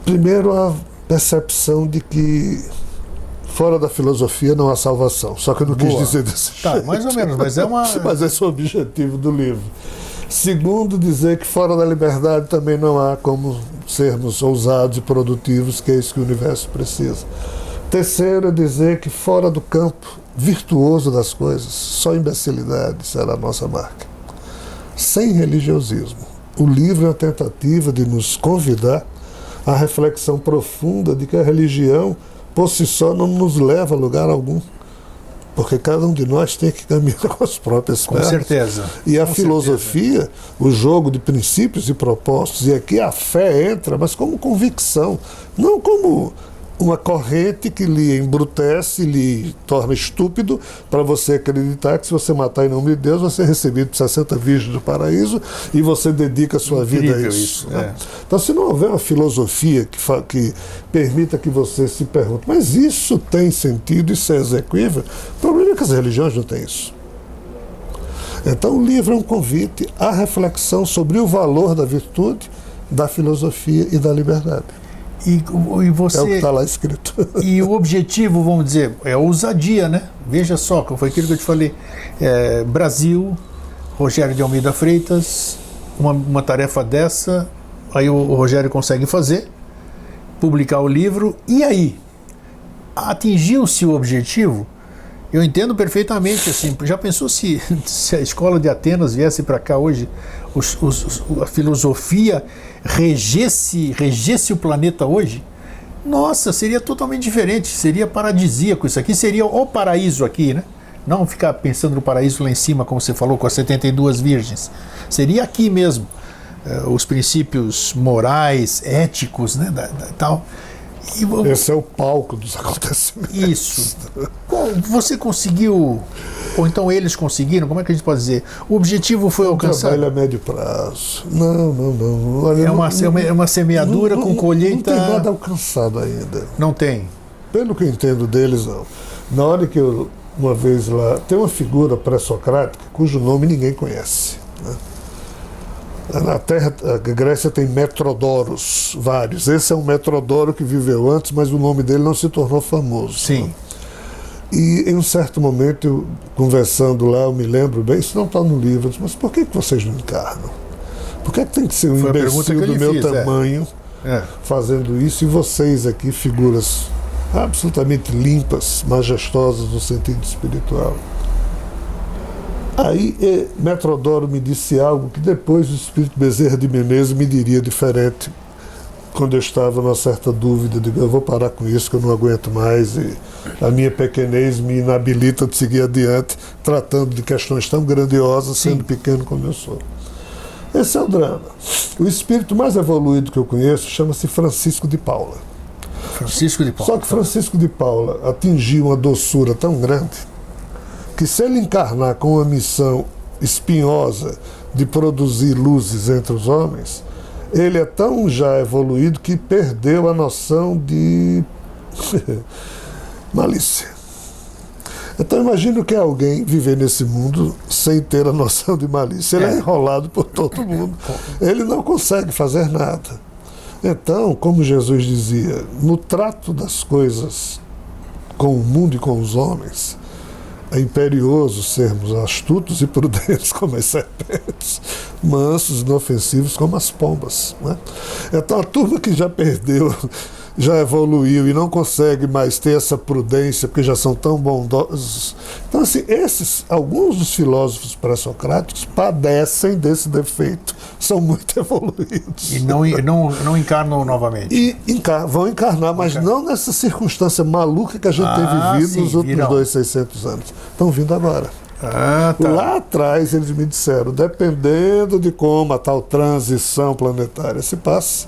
Primeiro, a percepção de que fora da filosofia não há salvação. Só que eu não quis dizer desse jeito. Mais ou menos, mas é uma... Mas esse é o objetivo do livro. Segundo, dizer que fora da liberdade também não há como sermos ousados e produtivos, que é isso que o universo precisa. Terceiro, dizer que fora do campo virtuoso das coisas, só imbecilidade será a nossa marca. Sem religiosismo. O livro é uma tentativa de nos convidar à reflexão profunda de que a religião, por si só, não nos leva a lugar algum. Porque cada um de nós tem que caminhar com as próprias pernas. Com certeza. E a Com filosofia, certeza. O jogo de princípios e propósitos, e aqui a fé entra, mas como convicção, não como uma corrente que lhe embrutece, lhe torna estúpido, para você acreditar que se você matar em nome de Deus, você é recebido por 60 virgens do paraíso e você dedica a sua vida a isso. Né? Então, se não houver uma filosofia que permita que você se pergunte, mas isso tem sentido, isso é execuível? O problema é que as religiões não têm isso. Então, o livro é um convite à reflexão sobre o valor da virtude, da filosofia e da liberdade. E você... É o que está lá escrito. E o objetivo, vamos dizer, é a ousadia, né? Veja só, foi aquilo que eu te falei. Brasil, Rogério de Almeida Freitas, uma tarefa dessa, aí o Rogério consegue fazer, publicar o livro, e aí? Atingiu-se o objetivo? Eu entendo perfeitamente, assim, já pensou se a escola de Atenas viesse para cá hoje, a filosofia regesse o planeta hoje? Nossa, seria totalmente diferente, seria paradisíaco isso aqui, seria o paraíso aqui, né? Não ficar pensando no paraíso lá em cima, como você falou, com as 72 virgens. Seria aqui mesmo, os princípios morais, éticos, né, tal. Esse é o palco dos acontecimentos. Isso. Você conseguiu, ou então eles conseguiram, como é que a gente pode dizer? O objetivo foi alcançado? Trabalho a médio prazo. Não. Olha, É uma semeadura com colheita... Não tem nada alcançado ainda. Não tem? Pelo que eu entendo deles, não. Na hora que eu, uma vez lá, tem uma figura pré-socrática cujo nome ninguém conhece, né? Na Terra, a Grécia tem Metrodoros, vários. Esse é um Metrodoro que viveu antes, mas o nome dele não se tornou famoso. Sim. Né? E em um certo momento, eu, conversando lá, eu me lembro bem, isso não está no livro, eu disse, mas por que vocês não encarnam? Por que tem que ser um imbecil do meu tamanho fazendo isso e vocês aqui, figuras absolutamente limpas, majestosas no sentido espiritual? Aí Metrodoro me disse algo que depois o espírito Bezerra de Menezes me diria diferente, quando eu estava numa certa dúvida, digo, eu vou parar com isso, que eu não aguento mais, e a minha pequenez me inabilita de seguir adiante, tratando de questões tão grandiosas, sendo pequeno como eu sou. Esse é o drama. O espírito mais evoluído que eu conheço chama-se Francisco de Paula. Francisco de Paula. Só que Francisco de Paula atingiu uma doçura tão grande que, se ele encarnar com uma missão espinhosa de produzir luzes entre os homens, ele é tão já evoluído que perdeu a noção de malícia. Então imagino que alguém viver nesse mundo sem ter a noção de malícia. Ele é enrolado por todo mundo. Ele não consegue fazer nada. Então, como Jesus dizia, no trato das coisas com o mundo e com os homens, é imperioso sermos astutos e prudentes como as serpentes, mansos e inofensivos como as pombas, né? Então a turma que já perdeu, já evoluiu e não consegue mais ter essa prudência porque já são tão bondosos. Então, assim, alguns dos filósofos pré-socráticos padecem desse defeito, são muito evoluídos. E não encarnam novamente. E vão encarnar, mas não nessa circunstância maluca que a gente tem vivido nos últimos 200, 600 anos. Estão vindo agora. Tá. Lá atrás eles me disseram, dependendo de como a tal transição planetária se passa,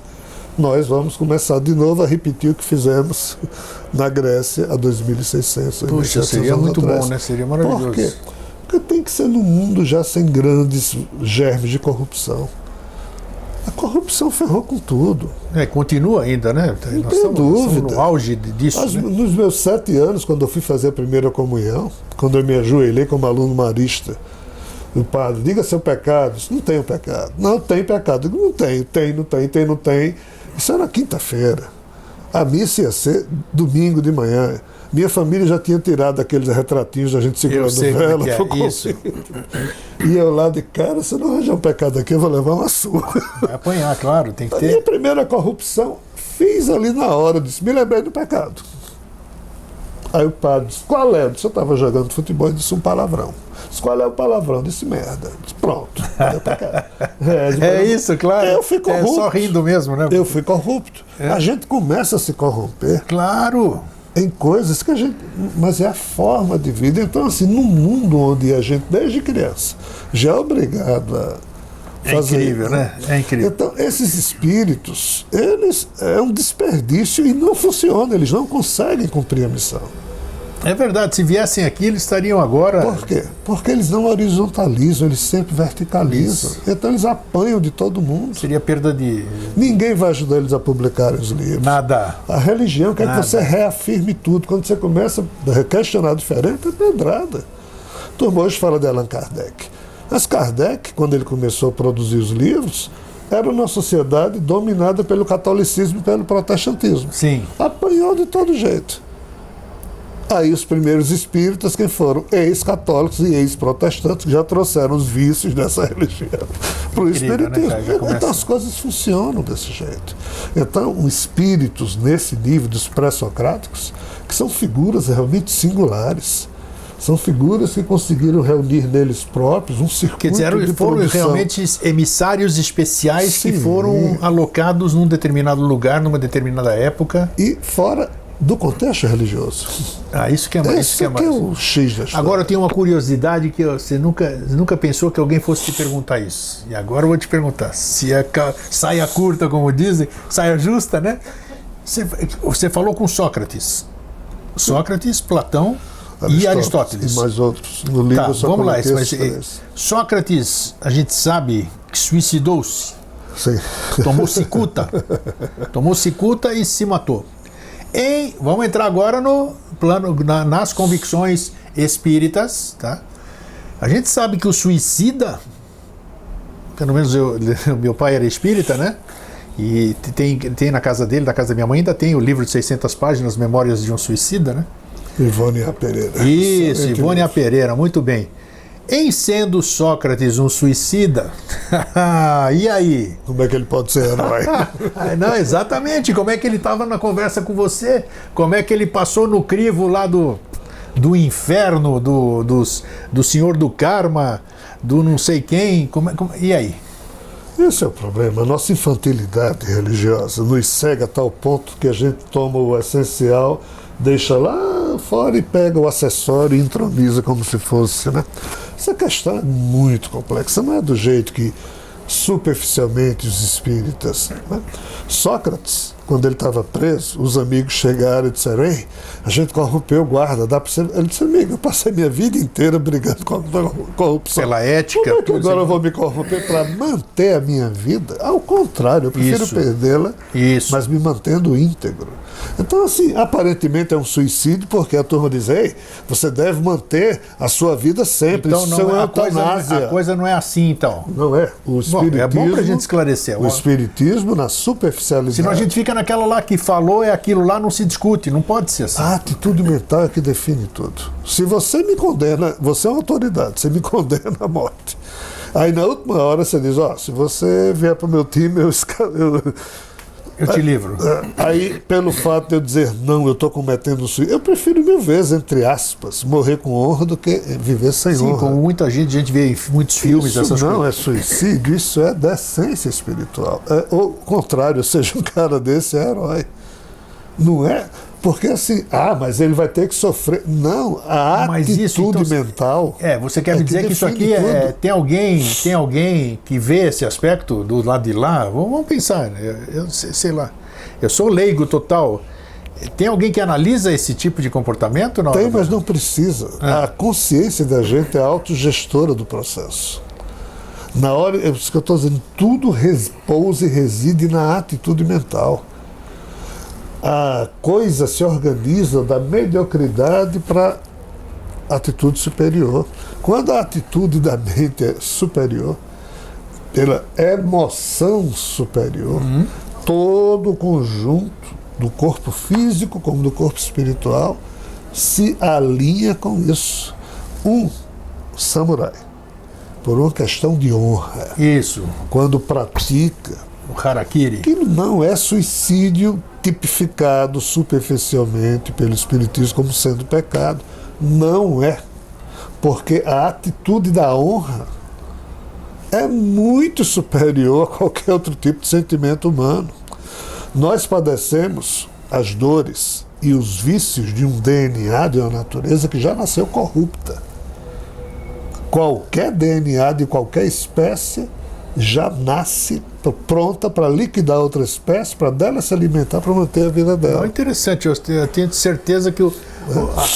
nós vamos começar de novo a repetir o que fizemos na Grécia há 2.600. Puxa, seria muito bom, né? Seria maravilhoso. Por quê? Porque tem que ser num mundo já sem grandes germes de corrupção. A corrupção ferrou com tudo. Continua ainda, né? Não tem dúvida. Estamos no auge disso. Né? Nos meus 7 anos, quando eu fui fazer a primeira comunhão, quando eu me ajoelhei como aluno marista, o padre, diga seu pecado. Isso não tem pecado. Não tem pecado. Eu digo, não tem. Isso era quinta-feira. A missa ia ser domingo de manhã. Minha família já tinha tirado aqueles retratinhos da gente segurando vela. Isso. E eu lá de cara, se eu não arranjar um pecado aqui, eu vou levar uma surra. Vai apanhar, claro, tem que ter. A minha primeira corrupção, fiz ali na hora, disse, me lembrei do pecado. Aí o padre disse, qual é? Eu disse, eu estava jogando futebol e disse um palavrão. Disse, qual é o palavrão? Eu disse, merda. Disse, pronto. Isso, claro. Eu fui corrupto. É só rindo mesmo, né? Eu fui corrupto. A gente começa a se corromper. Claro. Em coisas que a gente... Mas é a forma de vida. Então, assim, num mundo onde a gente, desde criança, já é obrigado a fazer... É incrível, né? É incrível. Então, esses espíritos, eles é um desperdício e não funciona. Eles não conseguem cumprir a missão. É verdade, se viessem aqui, eles estariam agora... Por quê? Porque eles não horizontalizam, eles sempre verticalizam. Isso. Então eles apanham de todo mundo. Seria perda de... Ninguém vai ajudar eles a publicarem os livros. Nada. A religião quer que você reafirme tudo. Quando você começa a questionar diferente, é pedrada. Turma hoje fala de Allan Kardec. Mas Kardec, quando ele começou a produzir os livros, era uma sociedade dominada pelo catolicismo e pelo protestantismo. Sim. Apanhou de todo jeito. Aí os primeiros espíritas, que foram ex-católicos e ex-protestantes, que já trouxeram os vícios dessa religião para o espiritismo. Né? Então as coisas funcionam desse jeito. Então, espíritos nesse nível dos pré-socráticos, que são figuras realmente singulares. São figuras que conseguiram reunir neles próprios um circuito de produção. Quer dizer, foram realmente emissários especiais. Sim. Que foram alocados num determinado lugar, numa determinada época. E fora do contexto religioso. Isso que é mais. Esse que é o X da história. Agora eu tenho uma curiosidade que você nunca pensou que alguém fosse te perguntar isso. E agora eu vou te perguntar. Se é saia curta, como dizem, saia justa, né? Você falou com Sócrates. Sócrates, Platão e Aristóteles. E mais outros. No livro eu só vamos lá. mas Sócrates, a gente sabe que suicidou-se. Sim. Tomou cicuta e se matou. Vamos entrar agora no plano, nas convicções espíritas, tá? A gente sabe que o suicida, pelo menos meu pai era espírita, né? E tem na casa dele, na casa da minha mãe, ainda tem o livro de 600 páginas, Memórias de um Suicida, né? Ivone A. Pereira. Isso, Ivone A. Pereira, muito bem. Em sendo Sócrates um suicida, e aí? Como é que ele pode ser herói? Não, exatamente. Como é que ele estava na conversa com você? Como é que ele passou no crivo lá do inferno, do senhor do karma, do não sei quem? E aí? Esse é o problema. A nossa infantilidade religiosa nos cega a tal ponto que a gente toma o essencial, deixa lá fora e pega o acessório e introniza como se fosse, né? Essa questão é muito complexa, não é do jeito que superficialmente os espíritas, né? Sócrates, quando ele estava preso, os amigos chegaram e disseram: ei, a gente corrompeu o guarda, dá para você... Ele disse: amigo, eu passei minha vida inteira brigando com a corrupção. Pela ética. Como é que agora eu vou me corromper para manter a minha vida? Ao contrário, eu prefiro perdê-la, mas me mantendo íntegro. Então, assim, aparentemente é um suicídio, porque a turma diz: ei, você deve manter a sua vida sempre. Então, isso é uma eutanásia. A coisa não é assim, então. Não é. O espiritismo, é bom para a gente esclarecer. O espiritismo, na superficialidade. Senão a gente fica naquela lá que falou, é aquilo lá, não se discute. Não pode ser assim. A atitude mental é que define tudo. Se você me condena, você é uma autoridade, você me condena à morte. Aí na última hora você diz: ó, se você vier para o meu time, eu te livro. Aí, pelo fato de eu dizer não, eu estou cometendo suicídio, eu prefiro 1000 vezes, entre aspas, morrer com honra do que viver sem honra. Sim, como muita gente, a gente vê em muitos filmes isso essas não coisas. É suicídio, isso é decência espiritual. É o contrário, ou seja, um cara desse é herói. Não é? Porque assim, mas ele vai ter que sofrer. Não, a atitude mental. Você quer me dizer que isso aqui tem alguém que vê esse aspecto do lado de lá? Vamos pensar, eu sei lá. Eu sou leigo total. Tem alguém que analisa esse tipo de comportamento? Tem, mas não precisa. A consciência da gente é a autogestora do processo. Na hora, é isso que eu estou dizendo, tudo repousa e reside na atitude mental. A coisa se organiza da mediocridade para atitude superior. Quando a atitude da mente é superior, pela emoção superior, todo o conjunto do corpo físico como do corpo espiritual se alinha com isso. Um samurai, por uma questão de honra, quando pratica o harakiri, aquilo não é suicídio tipificado superficialmente pelo espiritismo como sendo pecado. Não é. Porque a atitude da honra é muito superior a qualquer outro tipo de sentimento humano. Nós padecemos as dores e os vícios de um DNA, de uma natureza que já nasceu corrupta. Qualquer DNA de qualquer espécie já nasce pronta para liquidar outra espécie, para dela se alimentar, para manter a vida dela. É interessante, eu tenho certeza que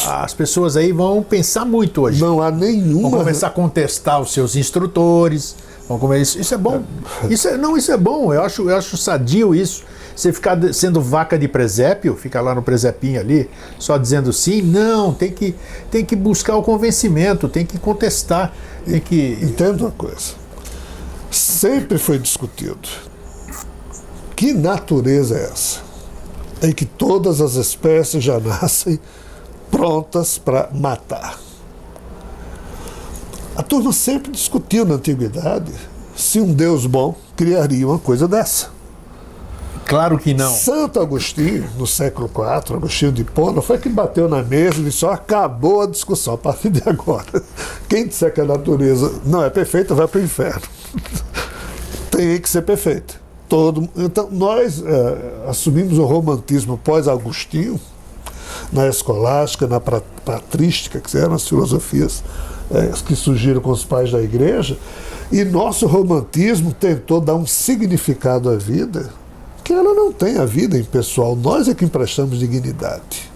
as pessoas aí vão pensar muito hoje. Não há nenhuma... Vão começar a contestar os seus instrutores, isso é bom. Isso é bom, eu acho sadio isso. Você ficar sendo vaca de presépio, ficar lá no presépinho ali, só dizendo sim, não, tem que buscar o convencimento, tem que contestar, tem que... Entenda uma coisa. Sempre foi discutido que natureza é essa, em que todas as espécies já nascem prontas para matar. A turma sempre discutiu na antiguidade se um Deus bom criaria uma coisa dessa. Claro que não. Santo Agostinho, no século IV, Agostinho de Hipona, foi que bateu na mesa e disse: acabou a discussão, a partir de agora. Quem disser que a natureza não é perfeita vai para o inferno. Tem que ser perfeita. Então, nós assumimos o romantismo pós-Agostinho, na escolástica, na patrística, que eram as filosofias que surgiram com os pais da igreja, e nosso romantismo tentou dar um significado à vida que ela não tem a vida impessoal, nós é que emprestamos dignidade.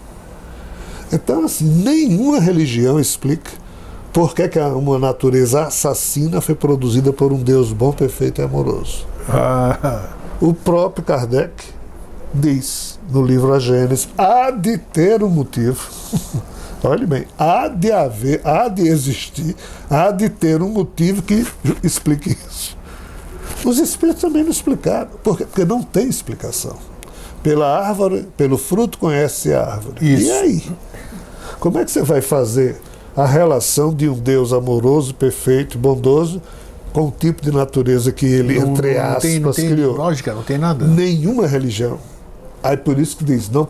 Então, assim, nenhuma religião explica por que uma natureza assassina foi produzida por um Deus bom, perfeito e amoroso. O próprio Kardec diz no livro A Gênese: há de ter um motivo. Olhe bem, há de existir, há de ter um motivo que explique isso. Os espíritos também não explicaram, porque não tem explicação. Pela árvore, pelo fruto conhece a árvore. Isso. E aí? Como é que você vai fazer a relação de um Deus amoroso, perfeito, bondoso, com o tipo de natureza que ele, entre aspas, criou? Lógica, não tem nada. Nenhuma religião. Aí por isso que diz, não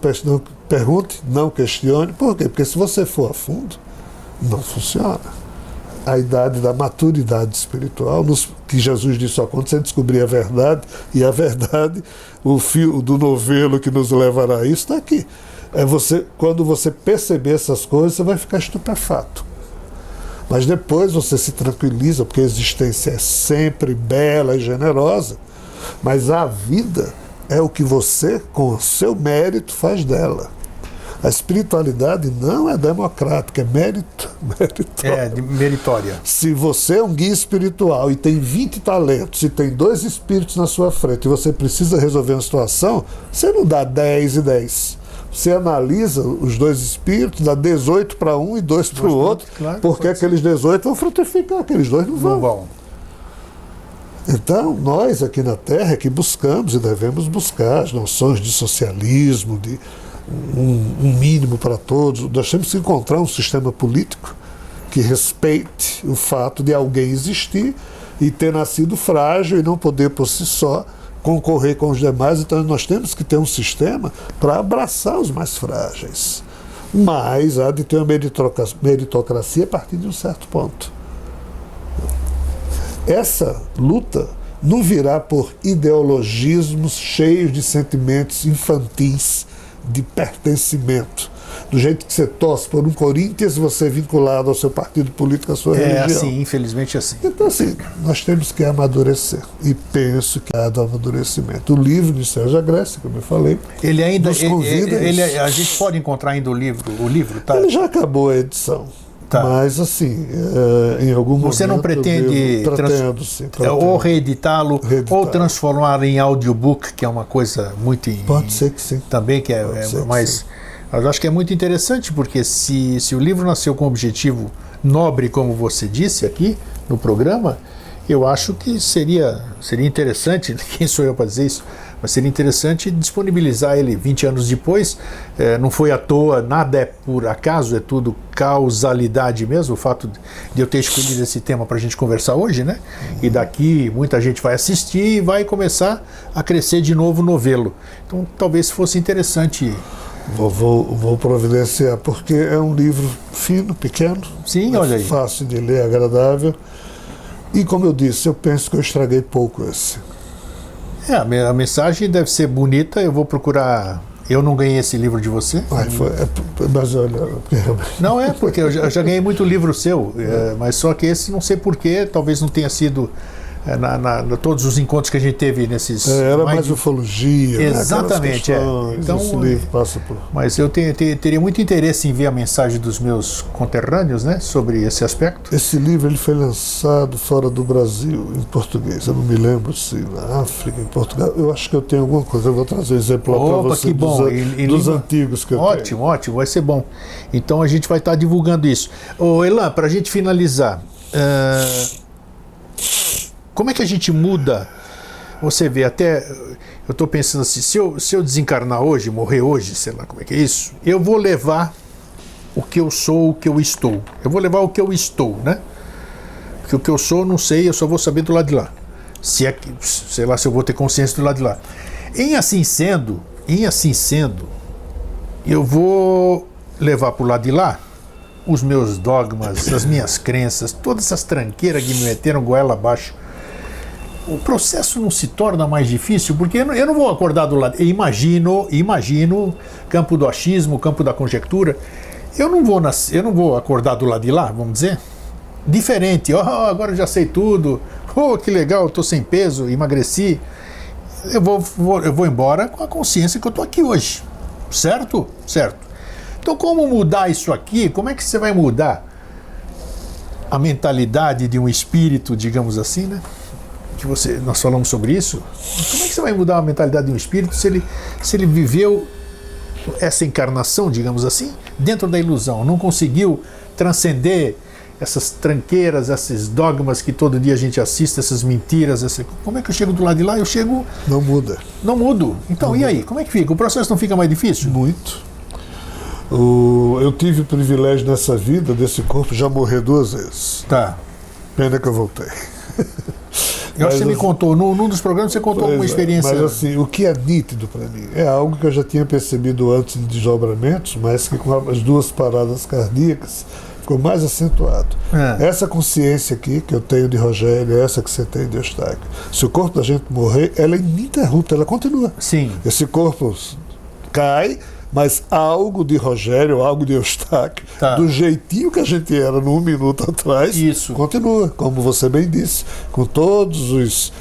pergunte, não questione. Por quê? Porque se você for a fundo, não funciona. a idade da maturidade espiritual, que Jesus disse só quando você descobrir a verdade, e a verdade, o fio do novelo que nos levará a isso está aqui. Quando você perceber essas coisas, você vai ficar estupefato. Mas depois você se tranquiliza, porque a existência é sempre bela e generosa, mas a vida é o que você, com o seu mérito, faz dela. A espiritualidade não é democrática, é meritória. Se você é um guia espiritual e tem 20 talentos e tem 2 espíritos na sua frente e você precisa resolver uma situação, você não dá 10 e 10. Você analisa os 2 espíritos, dá 18 para um e 2 para o outro, claro, porque aqueles 18 vão frutificar, aqueles 2 não vão. Então, nós aqui na Terra é que buscamos e devemos buscar as noções de socialismo, de um mínimo para todos. Nós temos que encontrar um sistema político que respeite o fato de alguém existir e ter nascido frágil e não poder por si só concorrer com os demais. Então nós temos que ter um sistema para abraçar os mais frágeis, mas há de ter uma meritocracia a partir de um certo ponto. Essa luta não virá por ideologismos cheios de sentimentos infantis de pertencimento. Do jeito que você torce por um Corinthians, você é vinculado ao seu partido político, à sua religião. É assim, infelizmente é assim. Então, assim, nós temos que amadurecer. E penso que há do amadurecimento. O livro de Sérgio Agreste, como eu falei, ele ainda nos convida a gente pode encontrar ainda o livro, tá? Ele já acabou a edição. Tá. Mas, assim, em algum momento... Você não pretende ou reeditá-lo, ou transformar em audiobook, que é uma coisa muito... Pode ser que sim. Também, que é mais... Eu acho que é muito interessante, porque se o livro nasceu com um objetivo nobre, como você disse aqui no programa, eu acho que seria interessante, quem sou eu para dizer isso, mas seria interessante disponibilizar ele 20 anos depois. Não foi à toa, nada é por acaso, é tudo causalidade mesmo, o fato de eu ter escolhido esse tema para a gente conversar hoje, né? E daqui muita gente vai assistir e vai começar a crescer de novo o novelo. Então talvez fosse interessante... Vou providenciar, porque é um livro fino, pequeno, sim, olha aí, fácil de ler, agradável. E como eu disse, eu penso que eu estraguei pouco esse. A mensagem deve ser bonita. Eu vou procurar. Eu não ganhei esse livro de você. Mas olha... Não é, porque eu já ganhei muito livro seu, mas só que esse não sei porquê, talvez não tenha sido todos os encontros que a gente teve nesses... Era mais ufologia. Exatamente. Então, esse livro passa por... Mas eu teria muito interesse em ver a mensagem dos meus conterrâneos, né, sobre esse aspecto. Esse livro ele foi lançado fora do Brasil, em português. Eu não me lembro se na África, em Portugal. Eu acho que eu tenho alguma coisa. Eu vou trazer um exemplar para você dos antigos que eu tenho. Ótimo, vai ser bom. Então a gente vai estar divulgando isso. Elan, para a gente finalizar... Como é que a gente muda? Você vê, até eu estou pensando assim, se eu desencarnar hoje, morrer hoje, sei lá como é que é isso, eu vou levar o que eu sou, o que eu estou. Eu vou levar o que eu estou, né? Porque o que eu sou, não sei, eu só vou saber do lado de lá. Sei lá se eu vou ter consciência do lado de lá. Em assim sendo, eu vou levar para o lado de lá os meus dogmas, as minhas crenças, todas essas tranqueiras que me meteram goela abaixo. O processo não se torna mais difícil, porque eu não vou acordar do lado... Imagino, campo do achismo, campo da conjectura, eu não vou acordar do lado de lá, vamos dizer, diferente. Agora eu já sei tudo, que legal, estou sem peso, emagreci. Eu vou embora com a consciência que eu estou aqui hoje, certo? Certo. Então como mudar isso aqui? Como é que você vai mudar a mentalidade de um espírito, digamos assim, né? Nós falamos sobre isso. Como é que você vai mudar a mentalidade de um espírito se ele viveu essa encarnação, digamos assim, dentro da ilusão, não conseguiu transcender essas tranqueiras, esses dogmas que todo dia a gente assiste, essas mentiras, como é que eu chego do lado de lá? Eu chego... Não muda. Não mudo. Então, e aí? Como é que fica? O processo não fica mais difícil? Muito. Eu tive o privilégio nessa vida, desse corpo, já morrer 2 vezes. Tá. Pena que eu voltei. Eu acho que você me contou, num dos programas você contou uma experiência. Mas assim, o que é nítido para mim é algo que eu já tinha percebido antes de desdobramentos, mas que com as 2 paradas cardíacas ficou mais acentuado. Essa consciência aqui que eu tenho de Rogério, essa que você tem de Eustáquio, se o corpo da gente morrer, ela é ininterrupta, ela continua. Sim. Esse corpo cai, mas algo de Rogério, algo de Eustáquio, do jeitinho que a gente era no 1 minuto atrás, continua, como você bem disse, com todos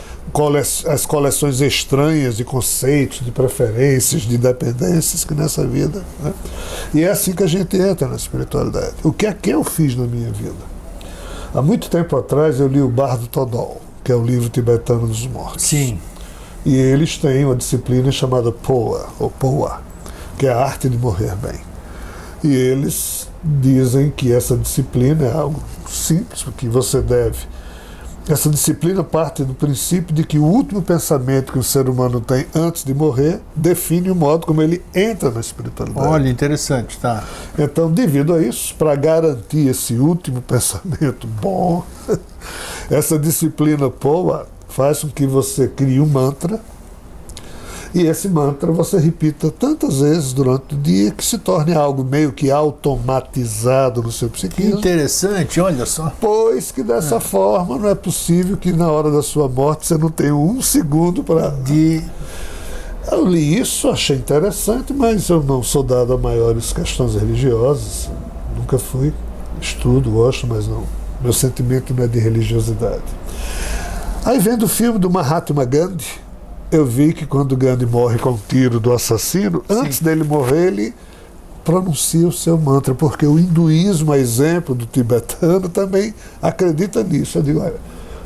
as coleções estranhas de conceitos, de preferências, de dependências que nessa vida, né? E é assim que a gente entra na espiritualidade. O que é que eu fiz na minha vida? Há muito tempo atrás eu li o Bardo Todol, que é o livro tibetano dos mortos. Sim. E eles têm uma disciplina chamada Poa, ou Poa, que é a arte de morrer bem. E eles dizem que essa disciplina é algo simples, que você deve. Essa disciplina parte do princípio de que o último pensamento que o ser humano tem antes de morrer define o modo como ele entra na espiritualidade. Olha, interessante, tá. Então, devido a isso, para garantir esse último pensamento bom, essa disciplina Poa faz com que você crie um mantra, e esse mantra você repita tantas vezes durante o dia que se torne algo meio que automatizado no seu psiquismo. Interessante, olha só. Pois que dessa forma não é possível que na hora da sua morte você não tenha 1 segundo para... Eu li isso, achei interessante, mas eu não sou dado a maiores questões religiosas. Nunca fui. Estudo, gosto, mas não. Meu sentimento não é de religiosidade. Aí vendo o filme do Mahatma Gandhi, eu vi que quando Gandhi morre com um tiro do assassino, antes dele morrer, ele pronuncia o seu mantra, porque o hinduísmo, a exemplo do tibetano, também acredita nisso. Eu digo, olha,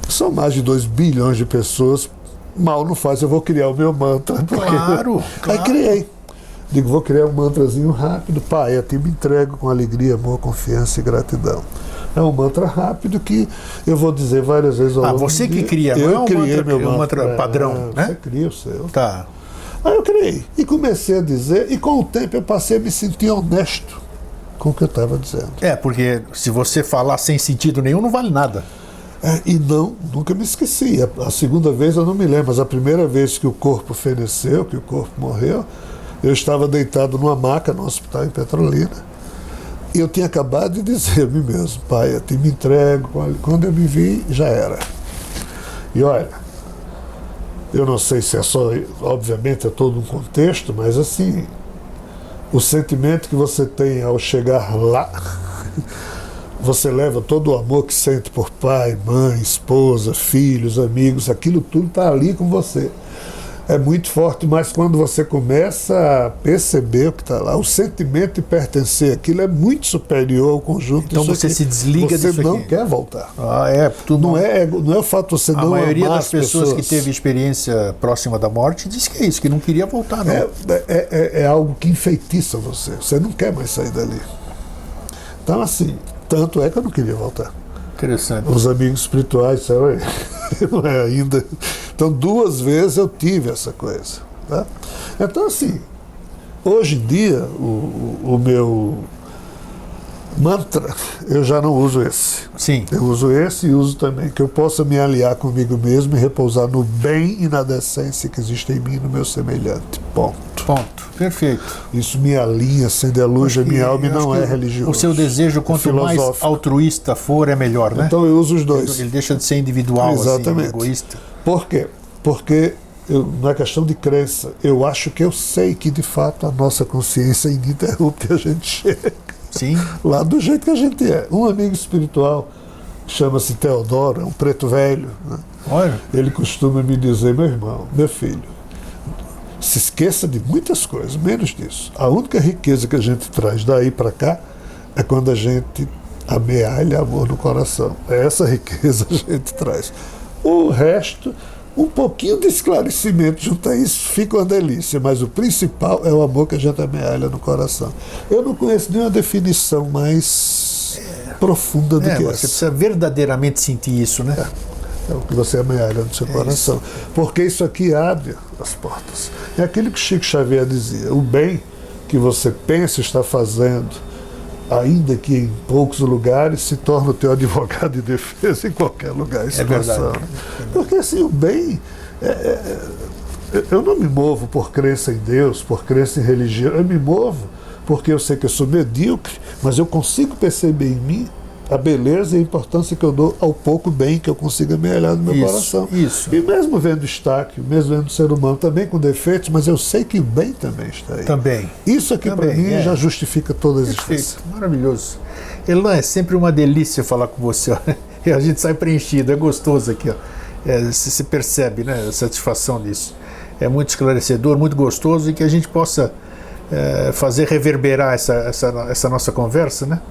são mais de 2 bilhões de pessoas, mal não faz, eu vou criar o meu mantra. Claro. Aí criei. Digo, vou criar um mantrazinho rápido. Pai, a ti me entrego com alegria, amor, confiança e gratidão. É um mantra rápido que eu vou dizer várias vezes ao longo você do que dia. cria, não eu é um criei mantra, meu mantra padrão, né? Você cria o seu. Tá. Aí eu criei. E comecei a dizer, e com o tempo eu passei a me sentir honesto com o que eu estava dizendo. Porque se você falar sem sentido nenhum, não vale nada. E nunca me esqueci. A segunda vez eu não me lembro, mas a primeira vez que o corpo feneceu, que o corpo morreu, eu estava deitado numa maca no hospital em Petrolina. E eu tinha acabado de dizer a mim mesmo, pai, eu te me entrego. Quando eu me vi, já era. E olha, eu não sei se é só, obviamente é todo um contexto, mas assim, o sentimento que você tem ao chegar lá, você leva todo o amor que sente por pai, mãe, esposa, filhos, amigos, aquilo tudo está ali com você. É muito forte, mas quando você começa a perceber o que está lá, o sentimento de pertencer àquilo é muito superior ao conjunto. Então você se desliga disso aqui. Você não quer voltar. Não é o fato de você não amar. A maioria das pessoas que teve experiência próxima da morte diz que é isso, que não queria voltar, não. É algo que enfeitiça você. Você não quer mais sair dali. Então, assim, tanto é que eu não queria voltar. Interessante. Os amigos espirituais disseram, não é ainda. Então, 2 vezes eu tive essa coisa. Tá? Então, assim, hoje em dia, o meu mantra, eu já não uso esse. Sim. Eu uso esse e uso também que eu possa me aliar comigo mesmo e repousar no bem e na decência que existe em mim e no meu semelhante. Ponto. Perfeito. Isso me alinha, acende a luz da minha alma e não é religioso. O seu desejo, quanto mais altruísta for, é melhor, né? Então eu uso os dois. Ele deixa de ser individual, exatamente. Assim, egoísta. Por quê? Porque não é questão de crença. Eu acho que eu sei que, de fato, a nossa consciência é ininterrupta e a gente chega. Sim. Lá do jeito que a gente é. Um amigo espiritual, chama-se Teodoro, é um preto velho. Né? Olha. Ele costuma me dizer, meu irmão, meu filho, se esqueça de muitas coisas, menos disso. A única riqueza que a gente traz daí para cá é quando a gente amealha amor no coração. É essa riqueza a gente traz. O resto, um pouquinho de esclarecimento junto a isso fica uma delícia, mas o principal é o amor que a gente amealha no coração. Eu não conheço nenhuma definição mais profunda do que essa. Você precisa verdadeiramente sentir isso, né? É o que você amealha no seu coração. Isso. Porque isso aqui abre as portas. É aquilo que Chico Xavier dizia, o bem que você pensa estar fazendo, ainda que em poucos lugares, se torna o teu advogado de defesa em qualquer lugar e situação. É verdade. Porque assim, o bem... eu não me movo por crença em Deus, por crença em religião, eu me movo porque eu sei que eu sou medíocre, mas eu consigo perceber em mim a beleza e a importância que eu dou ao pouco bem que eu consiga me olhar no meu coração. Isso. E mesmo vendo Estáquio, mesmo vendo o ser humano também com defeitos, mas eu sei que o bem também está aí. Também. Isso aqui para mim já justifica toda a existência. Perfeito, maravilhoso. Elan, é sempre uma delícia falar com você. Ó. E a gente sai preenchido, é gostoso aqui. Ó. Se percebe, né, a satisfação disso. É muito esclarecedor, muito gostoso, e que a gente possa fazer reverberar essa nossa conversa, né?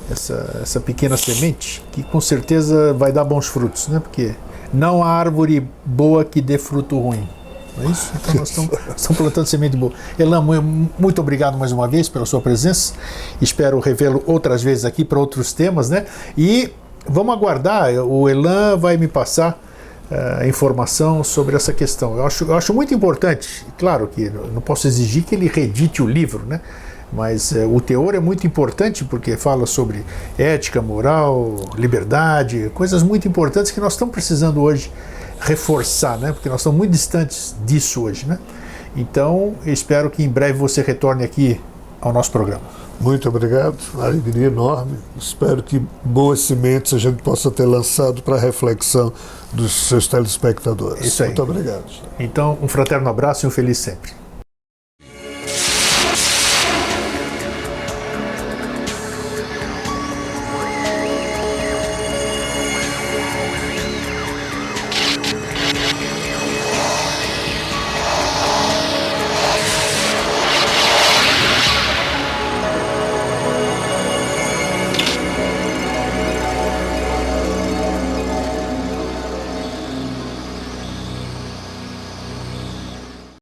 Essa pequena semente, que com certeza vai dar bons frutos, né? Porque não há árvore boa que dê fruto ruim. Não é isso? Então nós estamos plantando semente boa. Elan, muito obrigado mais uma vez pela sua presença. Espero revê-lo outras vezes aqui para outros temas, né? E vamos aguardar, o Elan vai me passar informação sobre essa questão. Eu acho muito importante, claro que não posso exigir que ele reedite o livro, né? Mas o teor é muito importante porque fala sobre ética, moral, liberdade, coisas muito importantes que nós estamos precisando hoje reforçar, né? Porque nós estamos muito distantes disso hoje, né? Então, eu espero que em breve você retorne aqui ao nosso programa. Muito obrigado, uma alegria enorme. Espero que boas sementes a gente possa ter lançado para a reflexão dos seus telespectadores. Isso aí. Muito obrigado. Então, um fraterno abraço e um feliz sempre.